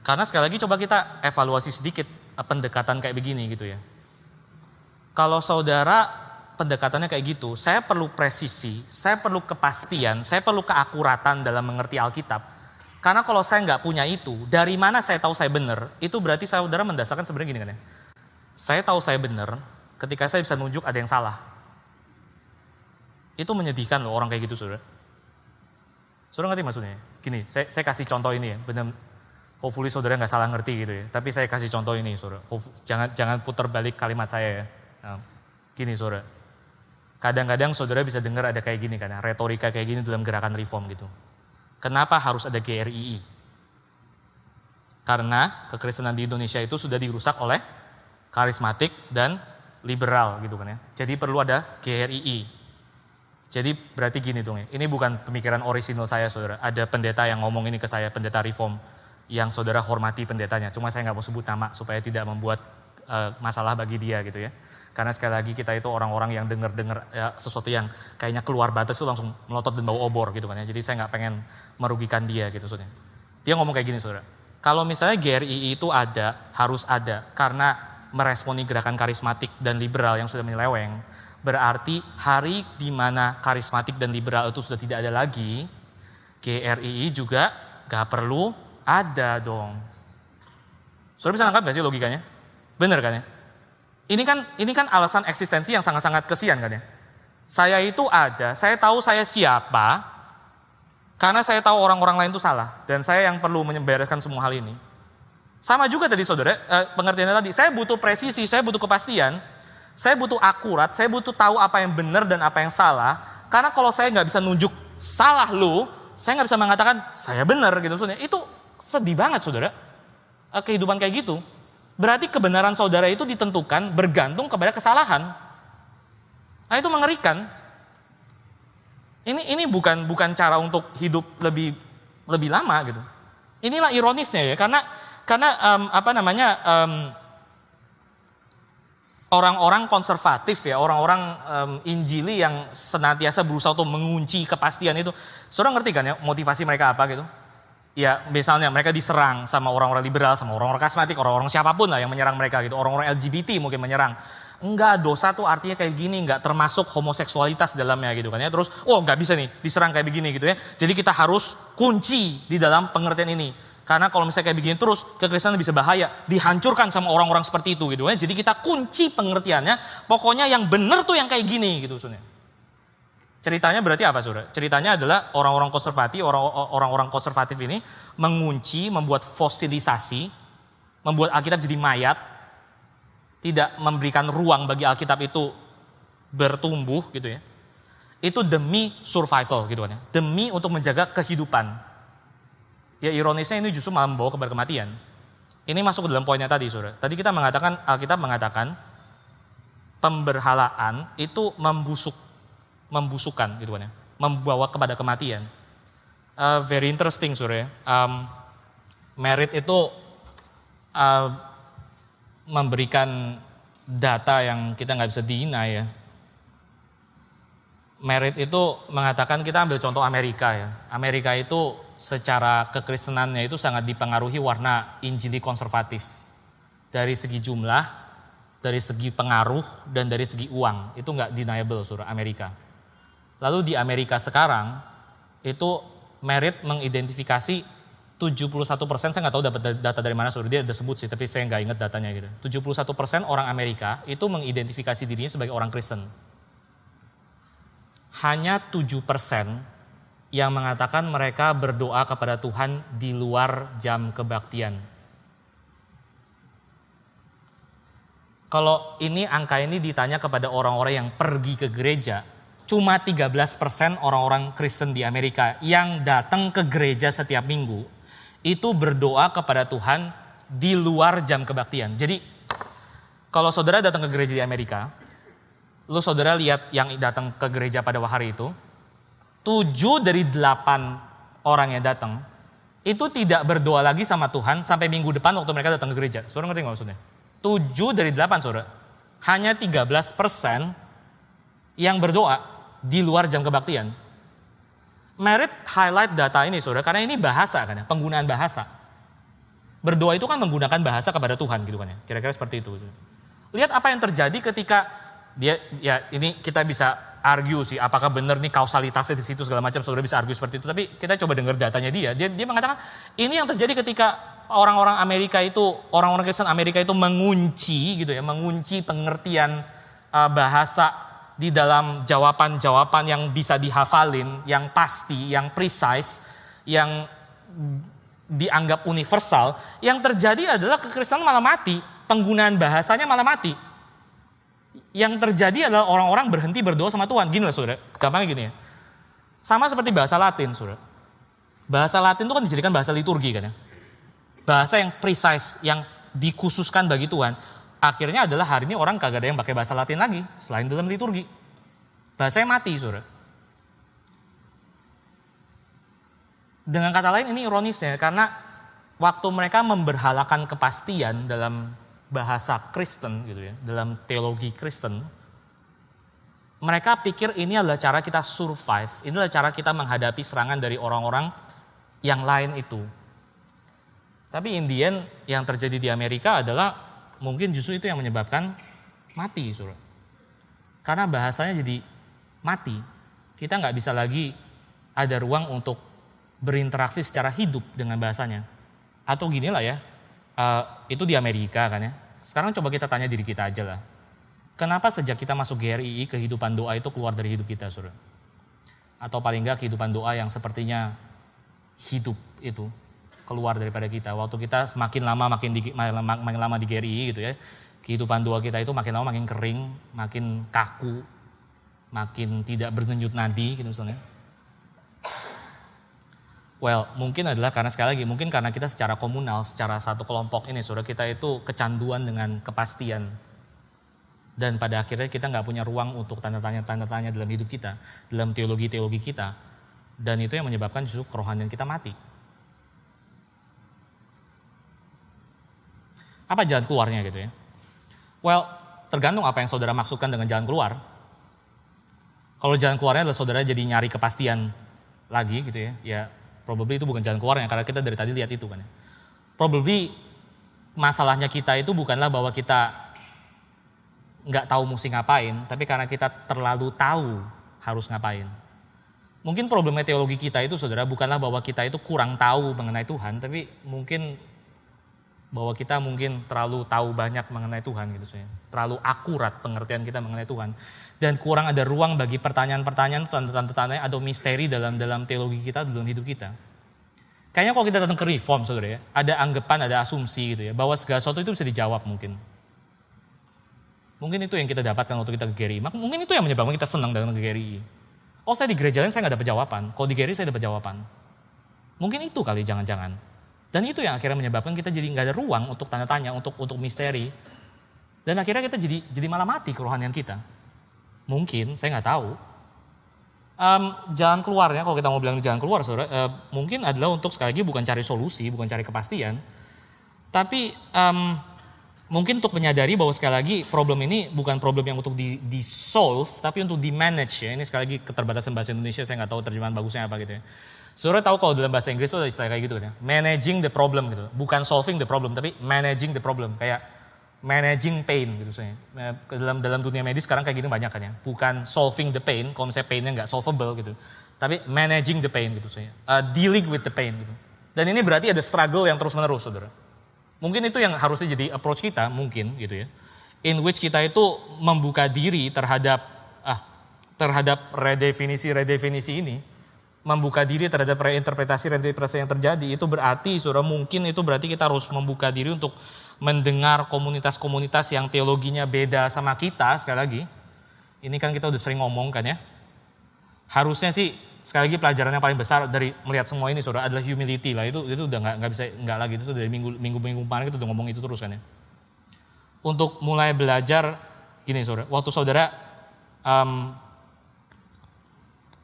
Karena sekali lagi coba kita evaluasi sedikit pendekatan kayak begini gitu ya. Kalau saudara pendekatannya kayak gitu, saya perlu presisi, saya perlu kepastian, saya perlu keakuratan dalam mengerti Alkitab. Karena kalau saya nggak punya itu, dari mana saya tahu saya benar? Itu berarti saudara mendasarkan sebenarnya gini kan ya. Saya tahu saya benar ketika saya bisa nunjuk ada yang salah. Itu menyedihkan loh orang kayak gitu saudara. Saudara ngerti maksudnya? Gini, saya kasih contoh ini ya, benar. Hopefully saudara nggak salah ngerti gitu ya. Tapi saya kasih contoh ini saudara. Jangan putar balik kalimat saya ya. Nah, gini saudara. Kadang-kadang saudara bisa dengar ada kayak gini kan ya. Retorika kayak gini dalam gerakan reform gitu. Kenapa harus ada GRII? Karena kekristenan di Indonesia itu sudah dirusak oleh karismatik dan liberal gitu kan ya. Jadi perlu ada GRII. Jadi berarti gini dong ya. Ini bukan pemikiran orisinal saya saudara. Ada pendeta yang ngomong ini ke saya, pendeta reform. Yang saudara hormati pendetanya, cuma saya nggak mau sebut nama supaya tidak membuat masalah bagi dia gitu ya. Karena sekali lagi kita itu orang-orang yang dengar sesuatu yang kayaknya keluar batas itu langsung melotot dan bau obor gitu kan ya. Jadi saya nggak pengen merugikan dia gitu saudara. Dia ngomong kayak gini saudara. Kalau misalnya GRII itu harus ada karena meresponi gerakan karismatik dan liberal yang sudah menyeleweng, berarti hari di mana karismatik dan liberal itu sudah tidak ada lagi, GRII juga nggak perlu ada dong. Saudara bisa nangkap gak sih logikanya? Bener kan ya? Ini kan alasan eksistensi yang sangat-sangat kesian kan ya? Saya itu ada, saya tahu saya siapa, karena saya tahu orang-orang lain itu salah. Dan saya yang perlu membereskan semua hal ini. Sama juga tadi saudara, pengertiannya tadi, saya butuh presisi, saya butuh kepastian, saya butuh akurat, saya butuh tahu apa yang benar dan apa yang salah. Karena kalau saya nggak bisa nunjuk salah lu, saya nggak bisa mengatakan saya benar gitu. Itu sedih banget saudara, kehidupan kayak gitu. Berarti kebenaran saudara itu ditentukan bergantung kepada kesalahan. Nah itu mengerikan. Ini bukan cara untuk hidup lebih lama gitu. Inilah ironisnya ya, karena orang-orang konservatif ya, orang-orang Injili yang senantiasa berusaha untuk mengunci kepastian itu. Saudara ngerti kan ya motivasi mereka apa gitu? Ya misalnya mereka diserang sama orang-orang liberal, sama orang-orang karismatik, orang-orang siapapun lah yang menyerang mereka gitu. Orang-orang LGBT mungkin menyerang. Enggak, dosa tuh artinya kayak gini, enggak termasuk homoseksualitas dalamnya gitu kan ya. Terus, oh enggak bisa nih diserang kayak begini gitu ya. Jadi kita harus kunci di dalam pengertian ini. Karena kalau misalnya kayak begini terus, kekristenan bisa bahaya. Dihancurkan sama orang-orang seperti itu gitu ya. Jadi kita kunci pengertiannya, pokoknya yang benar tuh yang kayak gini gitu sebenarnya. Ceritanya berarti apa saudara? Ceritanya adalah orang-orang konservatif ini mengunci, membuat fosilisasi, membuat Alkitab jadi mayat, tidak memberikan ruang bagi Alkitab itu bertumbuh gitu ya. Itu demi survival gitu kan ya. Demi untuk menjaga kehidupan. Ya ironisnya ini justru malah membawa kepada kematian. Ini masuk ke dalam poinnya tadi saudara. Tadi kita mengatakan, Alkitab mengatakan pemberhalaan itu membusukkan gitu kan ya, membawa kepada kematian. Very interesting saudara. Merit itu memberikan data yang kita nggak bisa deny ya. Merit itu mengatakan, kita ambil contoh Amerika ya. Amerika itu secara kekristenannya itu sangat dipengaruhi warna Injili konservatif. Dari segi jumlah, dari segi pengaruh, dan dari segi uang. Itu nggak deniable saudara, Amerika. Lalu di Amerika sekarang, itu Merit mengidentifikasi 71%, saya nggak tahu dapat data dari mana, saudara, dia ada sebut sih, tapi saya nggak ingat datanya gitu. 71% orang Amerika itu mengidentifikasi dirinya sebagai orang Kristen. Hanya 7% yang mengatakan mereka berdoa kepada Tuhan di luar jam kebaktian. Kalau ini angka ini ditanya kepada orang-orang yang pergi ke gereja, cuma 13% orang-orang Kristen di Amerika yang datang ke gereja setiap minggu itu berdoa kepada Tuhan di luar jam kebaktian. Jadi kalau saudara datang ke gereja di Amerika, lu saudara lihat yang datang ke gereja pada hari itu, 7 dari 8 orang yang datang itu tidak berdoa lagi sama Tuhan sampai minggu depan waktu mereka datang ke gereja. Saudara ngerti nggak maksudnya? 7 dari 8 saudara. Hanya 13% yang berdoa di luar jam kebaktian. Merit highlight data ini saudara, karena ini bahasa kan ya, penggunaan bahasa. Berdoa itu kan menggunakan bahasa kepada Tuhan gitu kan ya, kira-kira seperti itu. Lihat apa yang terjadi ketika dia, ya ini kita bisa argue sih, apakah benar nih kausalitasnya di situ segala macam, saudara bisa argue seperti itu. Tapi kita coba dengar datanya dia mengatakan ini yang terjadi ketika orang-orang Amerika itu, orang-orang Kristen Amerika itu mengunci gitu ya, mengunci pengertian bahasa di dalam jawaban-jawaban yang bisa dihafalin, yang pasti, yang precise, yang dianggap universal. Yang terjadi adalah kekristenan malah mati, penggunaan bahasanya malah mati. Yang terjadi adalah orang-orang berhenti berdoa sama Tuhan. Gini lah saudara, gampangnya gini ya. Sama seperti bahasa Latin saudara. Bahasa Latin itu kan dijadikan bahasa liturgi kan ya. Bahasa yang precise, yang dikhususkan bagi Tuhan. Akhirnya adalah hari ini orang kagak ada yang pakai bahasa Latin lagi selain dalam liturgi. Bahasanya mati, saudara. Dengan kata lain ini ironisnya, karena waktu mereka memberhalakan kepastian dalam bahasa Kristen gitu ya, dalam teologi Kristen, mereka pikir ini adalah cara kita survive, ini adalah cara kita menghadapi serangan dari orang-orang yang lain itu. Tapi in the end yang terjadi di Amerika adalah mungkin justru itu yang menyebabkan mati, saudara. Karena bahasanya jadi mati. Kita nggak bisa lagi ada ruang untuk berinteraksi secara hidup dengan bahasanya. Atau gini lah ya, itu di Amerika kan ya. Sekarang coba kita tanya diri kita aja lah. Kenapa sejak kita masuk GRII kehidupan doa itu keluar dari hidup kita, saudara? Atau paling nggak kehidupan doa yang sepertinya hidup itu keluar daripada kita. Waktu kita semakin lama makin lama di GRI gitu ya, kehidupan doa kita itu makin lama makin kering, makin kaku, makin tidak berdenyut nadi gitu misalnya. Well, mungkin adalah karena sekali lagi, mungkin karena kita secara komunal, secara satu kelompok ini, saudara, kita itu kecanduan dengan kepastian. Dan pada akhirnya kita nggak punya ruang untuk tanda tanya dalam hidup kita, dalam teologi kita. Dan itu yang menyebabkan justru kerohanian kita mati. Apa jalan keluarnya gitu ya? Well, tergantung apa yang saudara maksudkan dengan jalan keluar. Kalau jalan keluarnya adalah saudara jadi nyari kepastian lagi gitu ya, ya Probably itu bukan jalan keluarnya karena kita dari tadi lihat itu kan ya. Probably masalahnya kita itu bukanlah bahwa kita nggak tahu mesti ngapain, tapi karena kita terlalu tahu harus ngapain. Mungkin problemnya teologi kita itu saudara bukanlah bahwa kita itu kurang tahu mengenai Tuhan, tapi mungkin bahwa kita mungkin terlalu tahu banyak mengenai Tuhan gitu saja. Terlalu akurat pengertian kita mengenai Tuhan. Dan kurang ada ruang bagi pertanyaan-pertanyaan, tanda-tanda atau misteri dalam teologi kita, dalam hidup kita. Kayaknya kalau kita datang ke reform saudara ya, ada anggapan, ada asumsi gitu ya, bahwa segala sesuatu itu bisa dijawab mungkin. Mungkin itu yang kita dapatkan waktu kita ke GRI. Mungkin itu yang menyebabkan kita senang datang ke GRI. Oh saya di gereja lain saya nggak dapat jawaban, kalau di GRI saya dapat jawaban. Mungkin itu kali jangan-jangan. Dan itu yang akhirnya menyebabkan kita jadi nggak ada ruang untuk tanya tanya, untuk misteri. Dan akhirnya kita jadi malah mati kerohanian kita. Mungkin, saya nggak tahu. Jalan keluarnya, kalau kita mau bilang jalan keluar, saudara, mungkin adalah untuk sekali lagi bukan cari solusi, bukan cari kepastian. Tapi mungkin untuk menyadari bahwa sekali lagi problem ini bukan problem yang untuk di-solve, tapi untuk di-manage ya. Ini sekali lagi keterbatasan bahasa Indonesia, saya nggak tahu terjemahan bagusnya apa gitu ya. Saudara tahu kalau dalam bahasa Inggris itu ada istilah kayak gitu kan ya. Managing the problem gitu. Bukan solving the problem, tapi managing the problem. Kayak managing pain gitu saya. Dalam dunia medis sekarang kayak gini banyak kan ya. Bukan solving the pain, kalau misalnya painnya nggak solvable gitu. Tapi managing the pain gitu saya. Dealing with the pain gitu. Dan ini berarti ada struggle yang terus-menerus saudara. Mungkin itu yang harusnya jadi approach kita mungkin gitu ya. In which kita itu membuka diri terhadap redefinisi ini. Membuka diri terhadap reinterpretasi yang terjadi. Itu berarti saudara mungkin itu berarti kita harus membuka diri untuk mendengar komunitas-komunitas yang teologinya beda sama kita sekali lagi. Ini kan kita udah sering ngomong kan ya. Harusnya sih sekali lagi pelajaran yang paling besar dari melihat semua ini saudara adalah humility lah. Itu udah nggak bisa nggak lagi, itu dari minggu kemarin kita udah ngomong itu terus kan ya. Untuk mulai belajar gini saudara, waktu saudara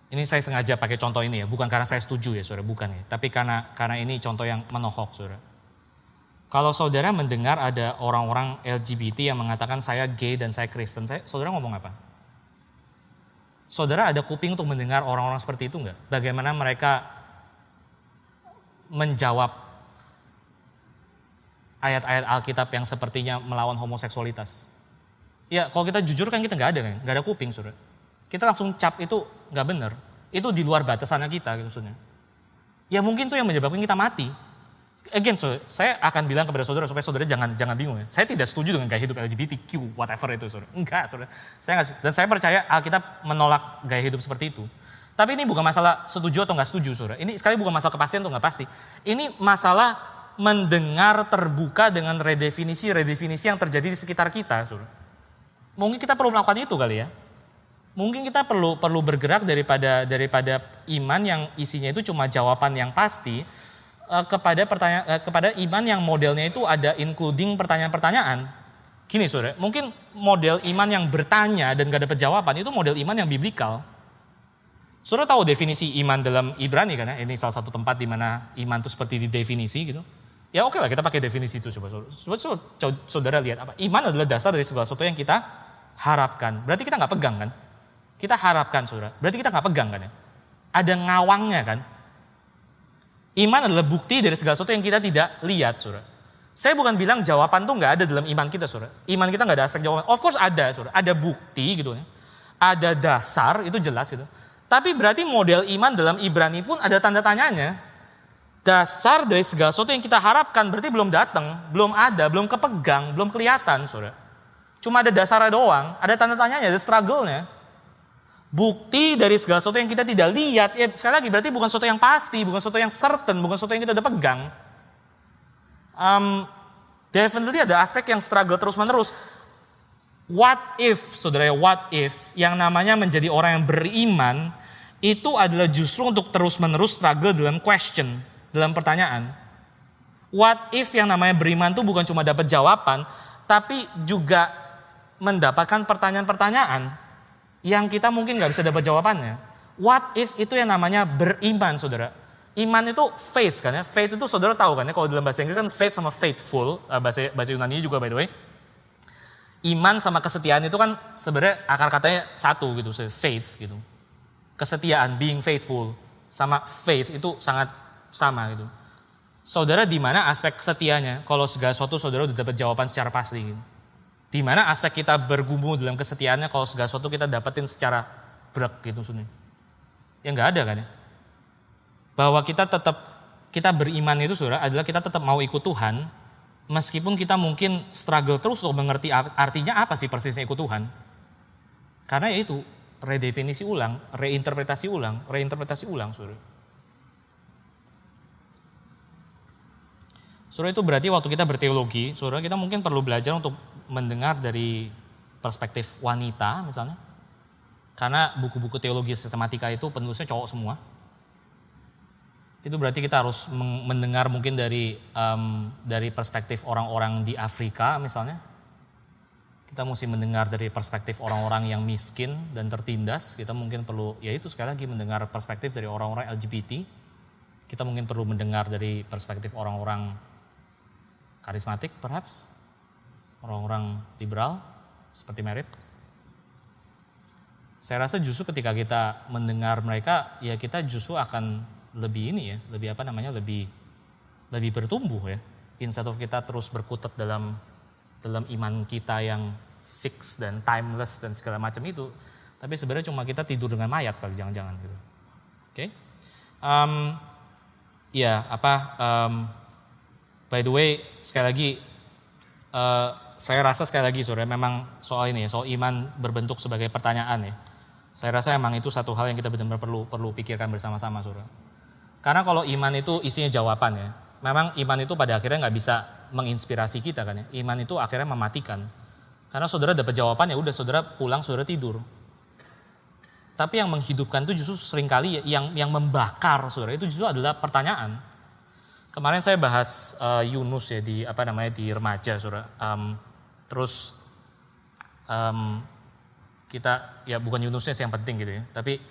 ini saya sengaja pakai contoh ini ya, bukan karena saya setuju ya saudara, bukan ya, tapi karena ini contoh yang menohok saudara. Kalau saudara mendengar ada orang-orang LGBT yang mengatakan saya gay dan saya Kristen, saudara ngomong apa? Saudara ada kuping untuk mendengar orang-orang seperti itu enggak? Bagaimana mereka menjawab ayat-ayat Alkitab yang sepertinya melawan homoseksualitas? Ya kalau kita jujur kan kita nggak ada kuping saudara. Kita langsung cap itu nggak benar. Itu di luar batasannya kita gitu saudara. Ya mungkin itu yang menyebabkan kita mati. Again, saya akan bilang kepada saudara supaya saudara jangan bingung ya. Saya tidak setuju dengan gaya hidup LGBTQ, whatever itu saudara. Enggak saudara. Dan saya percaya Alkitab menolak gaya hidup seperti itu. Tapi ini bukan masalah setuju atau nggak setuju saudara. Ini sekali bukan masalah kepastian atau nggak pasti. Ini masalah mendengar terbuka dengan redefinisi yang terjadi di sekitar kita saudara. Mungkin kita perlu melakukan itu kali ya. Mungkin kita perlu bergerak daripada iman yang isinya itu cuma jawaban yang pasti kepada iman yang modelnya itu ada including pertanyaan-pertanyaan. Gini saudara, mungkin model iman yang bertanya dan gak dapat jawaban itu model iman yang biblikal. Saudara tahu definisi iman dalam Ibrani kan ya? Ini salah satu tempat di mana iman itu seperti didefinisi gitu. Ya oke lah kita pakai definisi itu coba saudara lihat apa? Iman adalah dasar dari segala sesuatu yang kita harapkan. Berarti kita nggak pegang kan? Kita harapkan saudara. Berarti kita nggak pegang kan ya? Ada ngawangnya kan? Iman adalah bukti dari segala sesuatu yang kita tidak lihat saudara. Saya bukan bilang jawaban tuh nggak ada dalam iman kita saudara. Iman kita nggak ada aspek jawaban. Of course ada saudara. Ada bukti gitu ya. Ada dasar itu jelas gitu. Tapi berarti model iman dalam Ibrani pun ada tanda tanyanya. Dasar dari segala sesuatu yang kita harapkan berarti belum datang, belum ada, belum kepegang, belum kelihatan saudara. Cuma ada dasarnya doang, ada tanda tanyanya, ada struggle-nya. Bukti dari segala sesuatu yang kita tidak lihat, ya sekali lagi berarti bukan sesuatu yang pasti, bukan sesuatu yang certain, bukan sesuatu yang kita udah pegang. Definitely ada aspek yang struggle terus menerus. What if, saudara ya, what if yang namanya menjadi orang yang beriman itu adalah justru untuk terus menerus struggle dalam question, dalam pertanyaan. What if yang namanya beriman itu bukan cuma dapat jawaban, tapi juga mendapatkan pertanyaan-pertanyaan yang kita mungkin nggak bisa dapat jawabannya. What if itu yang namanya beriman, saudara. Iman itu faith kan ya. Faith itu saudara tahu kan ya. Kalau dalam bahasa Inggris kan faith sama faithful. Bahasa Yunani juga by the way. Iman sama kesetiaan itu kan sebenarnya akar katanya satu gitu. Faith gitu. Kesetiaan, being faithful. Sama faith itu sangat sama gitu. Saudara di mana aspek setianya kalau segala sesuatu saudara udah dapat jawaban secara pasti gitu. Di mana aspek kita bergumul dalam kesetiaannya kalau segala sesuatu kita dapetin secara brek gitu sebenarnya. Ya nggak ada kan ya. Bahwa kita beriman itu saudara adalah kita tetap mau ikut Tuhan meskipun kita mungkin struggle terus untuk mengerti artinya apa sih persisnya ikut Tuhan. Karena ya itu redefinisi ulang, reinterpretasi ulang saudara. Saudara itu berarti waktu kita berteologi, saudara kita mungkin perlu belajar untuk mendengar dari perspektif wanita misalnya. Karena buku-buku teologi sistematika itu penulisnya cowok semua. Itu berarti kita harus mendengar mungkin dari perspektif orang-orang di Afrika misalnya. Kita mesti mendengar dari perspektif orang-orang yang miskin dan tertindas. Kita mungkin perlu, ya itu sekali lagi mendengar perspektif dari orang-orang LGBT. Kita mungkin perlu mendengar dari perspektif orang-orang karismatik perhaps. Orang-orang liberal seperti Merit. Saya rasa justru ketika kita mendengar mereka, ya kita justru akan lebih bertumbuh ya. Instead of kita terus berkutat dalam iman kita yang fix dan timeless dan segala macam itu, tapi sebenarnya cuma kita tidur dengan mayat kali jangan-jangan gitu. Oke. By the way, sekali lagi saya rasa sekali lagi saudara memang soal ini ya, soal iman berbentuk sebagai pertanyaan ya. Saya rasa emang itu satu hal yang kita benar-benar perlu pikirkan bersama-sama saudara. Karena kalau iman itu isinya jawaban ya, memang iman itu pada akhirnya nggak bisa menginspirasi kita kan ya. Iman itu akhirnya mematikan. Karena saudara dapat jawaban ya udah saudara pulang saudara tidur. Tapi yang menghidupkan itu justru seringkali yang membakar saudara itu justru adalah pertanyaan. Kemarin saya bahas Yunus ya di remaja saudara. Kita ya bukan Yunusnya sih yang penting gitu ya. Tapi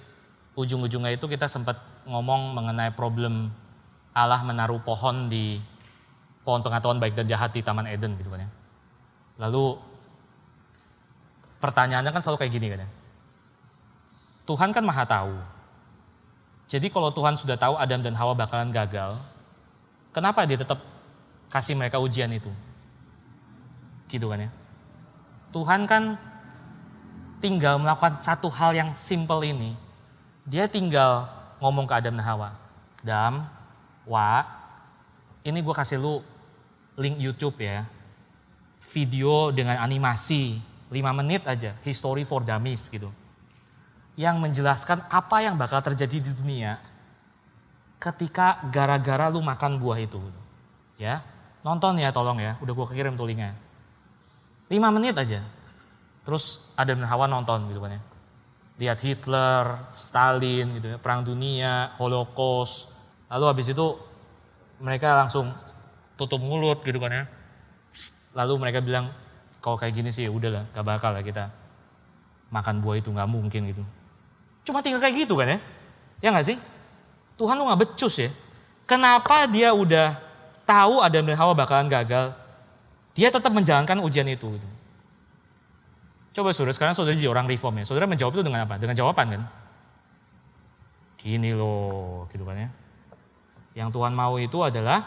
ujung-ujungnya itu kita sempat ngomong mengenai problem Allah menaruh pohon pengetahuan baik dan jahat di Taman Eden gitu kan ya. Lalu pertanyaannya kan selalu kayak gini kan ya. Tuhan kan maha tahu. Jadi kalau Tuhan sudah tahu Adam dan Hawa bakalan gagal, kenapa dia tetap kasih mereka ujian itu? Gitu kan ya. Tuhan kan tinggal melakukan satu hal yang simple ini. Dia tinggal ngomong ke Adam dan Hawa. Dam, Wa, ini gue kasih lu link YouTube ya. Video dengan animasi, 5 menit aja, History for Dummies gitu. Yang menjelaskan apa yang bakal terjadi di dunia ketika gara-gara lu makan buah itu. Ya, nonton ya tolong ya, udah gue kirim tuh linknya. 5 menit aja. Terus Adam dan Hawa nonton gitu kan ya. Lihat Hitler, Stalin gitu ya, Perang Dunia, Holocaust. Lalu habis itu mereka langsung tutup mulut gitu kan ya. Lalu mereka bilang, kalau kayak gini sih ya udahlah, gak bakal lah kita makan buah itu, gak mungkin gitu. Cuma tinggal kayak gitu kan ya. Ya gak sih? Tuhan lu gak becus ya. Kenapa dia udah tahu Adam dan Hawa bakalan gagal, dia tetap menjalankan ujian itu gitu. Coba saudara, sekarang saudara jadi orang reform ya. Saudara menjawab itu dengan apa? Dengan jawaban kan? Gini loh, gitu kan ya. Yang Tuhan mau itu adalah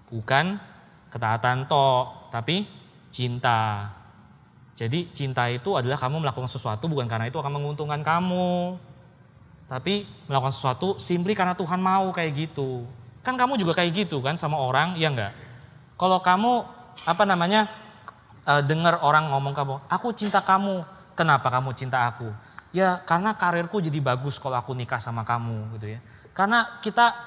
bukan ketaatan tapi cinta. Jadi cinta itu adalah kamu melakukan sesuatu bukan karena itu akan menguntungkan kamu. Tapi melakukan sesuatu simply karena Tuhan mau kayak gitu. Kan kamu juga kayak gitu kan sama orang, ya enggak? Kalau kamu, dengar orang ngomong kamu, aku cinta kamu, kenapa kamu cinta aku? Ya karena karirku jadi bagus kalau aku nikah sama kamu gitu ya. Karena kita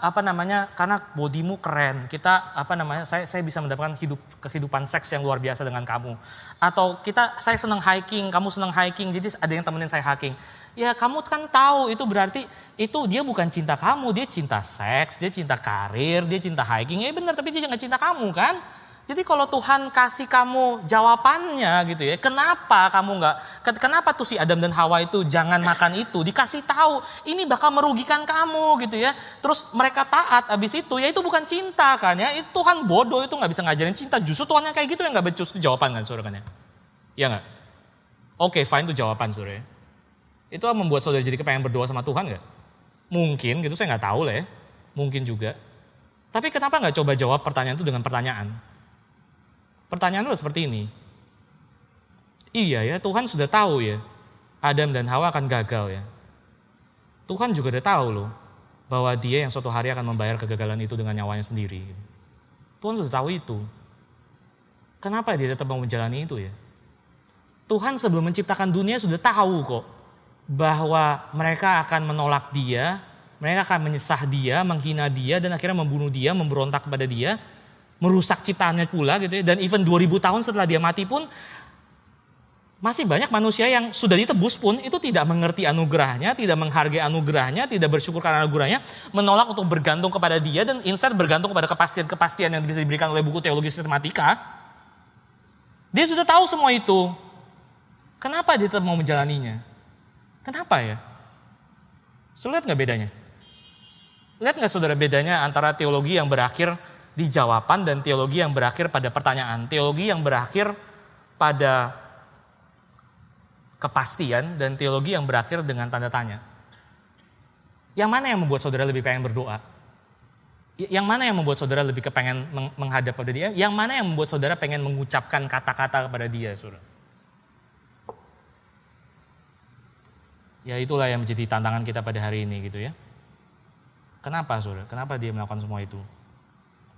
karena bodimu keren, kita saya bisa mendapatkan kehidupan seks yang luar biasa dengan kamu. Atau saya senang hiking, kamu senang hiking, jadi ada yang temenin saya hiking. Ya kamu kan tahu itu berarti itu dia bukan cinta kamu, dia cinta seks, dia cinta karir, dia cinta hiking. Ya benar, tapi dia nggak cinta kamu kan? Jadi kalau Tuhan kasih kamu jawabannya gitu ya, kenapa tuh si Adam dan Hawa itu jangan makan itu, dikasih tahu ini bakal merugikan kamu gitu ya. Terus mereka taat abis itu, ya itu bukan cinta kan ya, itu Tuhan bodoh, itu gak bisa ngajarin cinta. Justru Tuhan yang kayak gitu yang gak becus, itu jawaban kan saudara kan ya. Iya gak? Oke, fine, itu jawaban saudara ya. Itu membuat saudara jadi kepengen berdoa sama Tuhan gak? Mungkin gitu, saya gak tahu lah ya, mungkin juga. Tapi kenapa nggak coba jawab pertanyaan itu dengan pertanyaan? Pertanyaan itu seperti ini. Iya ya, Tuhan sudah tahu ya, Adam dan Hawa akan gagal ya. Tuhan juga udah tahu loh, bahwa dia yang suatu hari akan membayar kegagalan itu dengan nyawanya sendiri. Tuhan sudah tahu itu. Kenapa dia tetap mau menjalani itu ya? Tuhan sebelum menciptakan dunia sudah tahu kok, bahwa mereka akan menolak dia, mereka akan menyesah dia, menghina dia, dan akhirnya membunuh dia, memberontak kepada dia, merusak ciptaannya pula gitu ya. Dan even 2000 tahun setelah dia mati pun, masih banyak manusia yang sudah ditebus pun itu tidak mengerti anugerahnya, tidak menghargai anugerahnya, tidak bersyukur karena anugerahnya, menolak untuk bergantung kepada dia dan instead bergantung kepada kepastian-kepastian yang bisa diberikan oleh buku teologi sistematika. Dia sudah tahu semua itu. Kenapa dia tetap mau menjalaninya? Kenapa ya? Lihat nggak bedanya? Lihat nggak saudara bedanya antara teologi yang berakhir di jawaban dan teologi yang berakhir pada pertanyaan? Teologi yang berakhir pada kepastian dan teologi yang berakhir dengan tanda tanya. Yang mana yang membuat saudara lebih pengen berdoa? Yang mana yang membuat saudara lebih kepengen menghadap pada dia? Yang mana yang membuat saudara pengen mengucapkan kata-kata kepada dia, saudara? Ya itulah yang menjadi tantangan kita pada hari ini gitu ya. Kenapa saudara? Kenapa dia melakukan semua itu?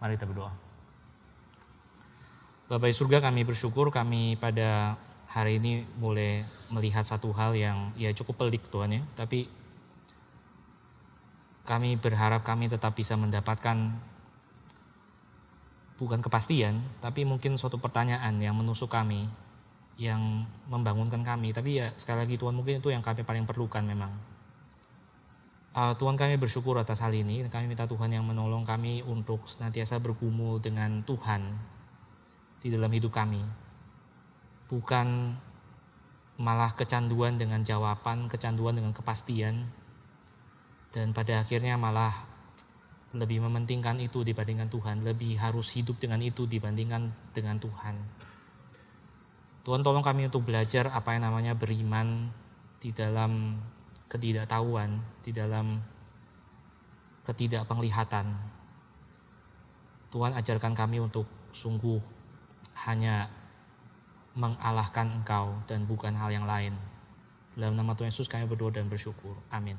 Mari kita berdoa. Bapa di surga, kami bersyukur kami pada hari ini boleh melihat satu hal yang ya cukup pelik Tuhan ya. Tapi kami berharap kami tetap bisa mendapatkan bukan kepastian, tapi mungkin suatu pertanyaan yang menusuk kami, yang membangunkan kami. Tapi ya sekali lagi Tuhan, mungkin itu yang kami paling perlukan memang. Tuhan, kami bersyukur atas hal ini. Kami minta Tuhan yang menolong kami untuk senantiasa bergumul dengan Tuhan di dalam hidup kami. Bukan malah kecanduan dengan jawaban, kecanduan dengan kepastian, dan pada akhirnya malah lebih mementingkan itu dibandingkan Tuhan, lebih harus hidup dengan itu dibandingkan dengan Tuhan. Tuhan, tolong kami untuk belajar apa yang namanya beriman di dalam ketidaktahuan, di dalam ketidakpenglihatan. Tuhan, ajarkan kami untuk sungguh hanya mengalahkan Engkau dan bukan hal yang lain. Dalam nama Tuhan Yesus kami berdoa dan bersyukur. Amin.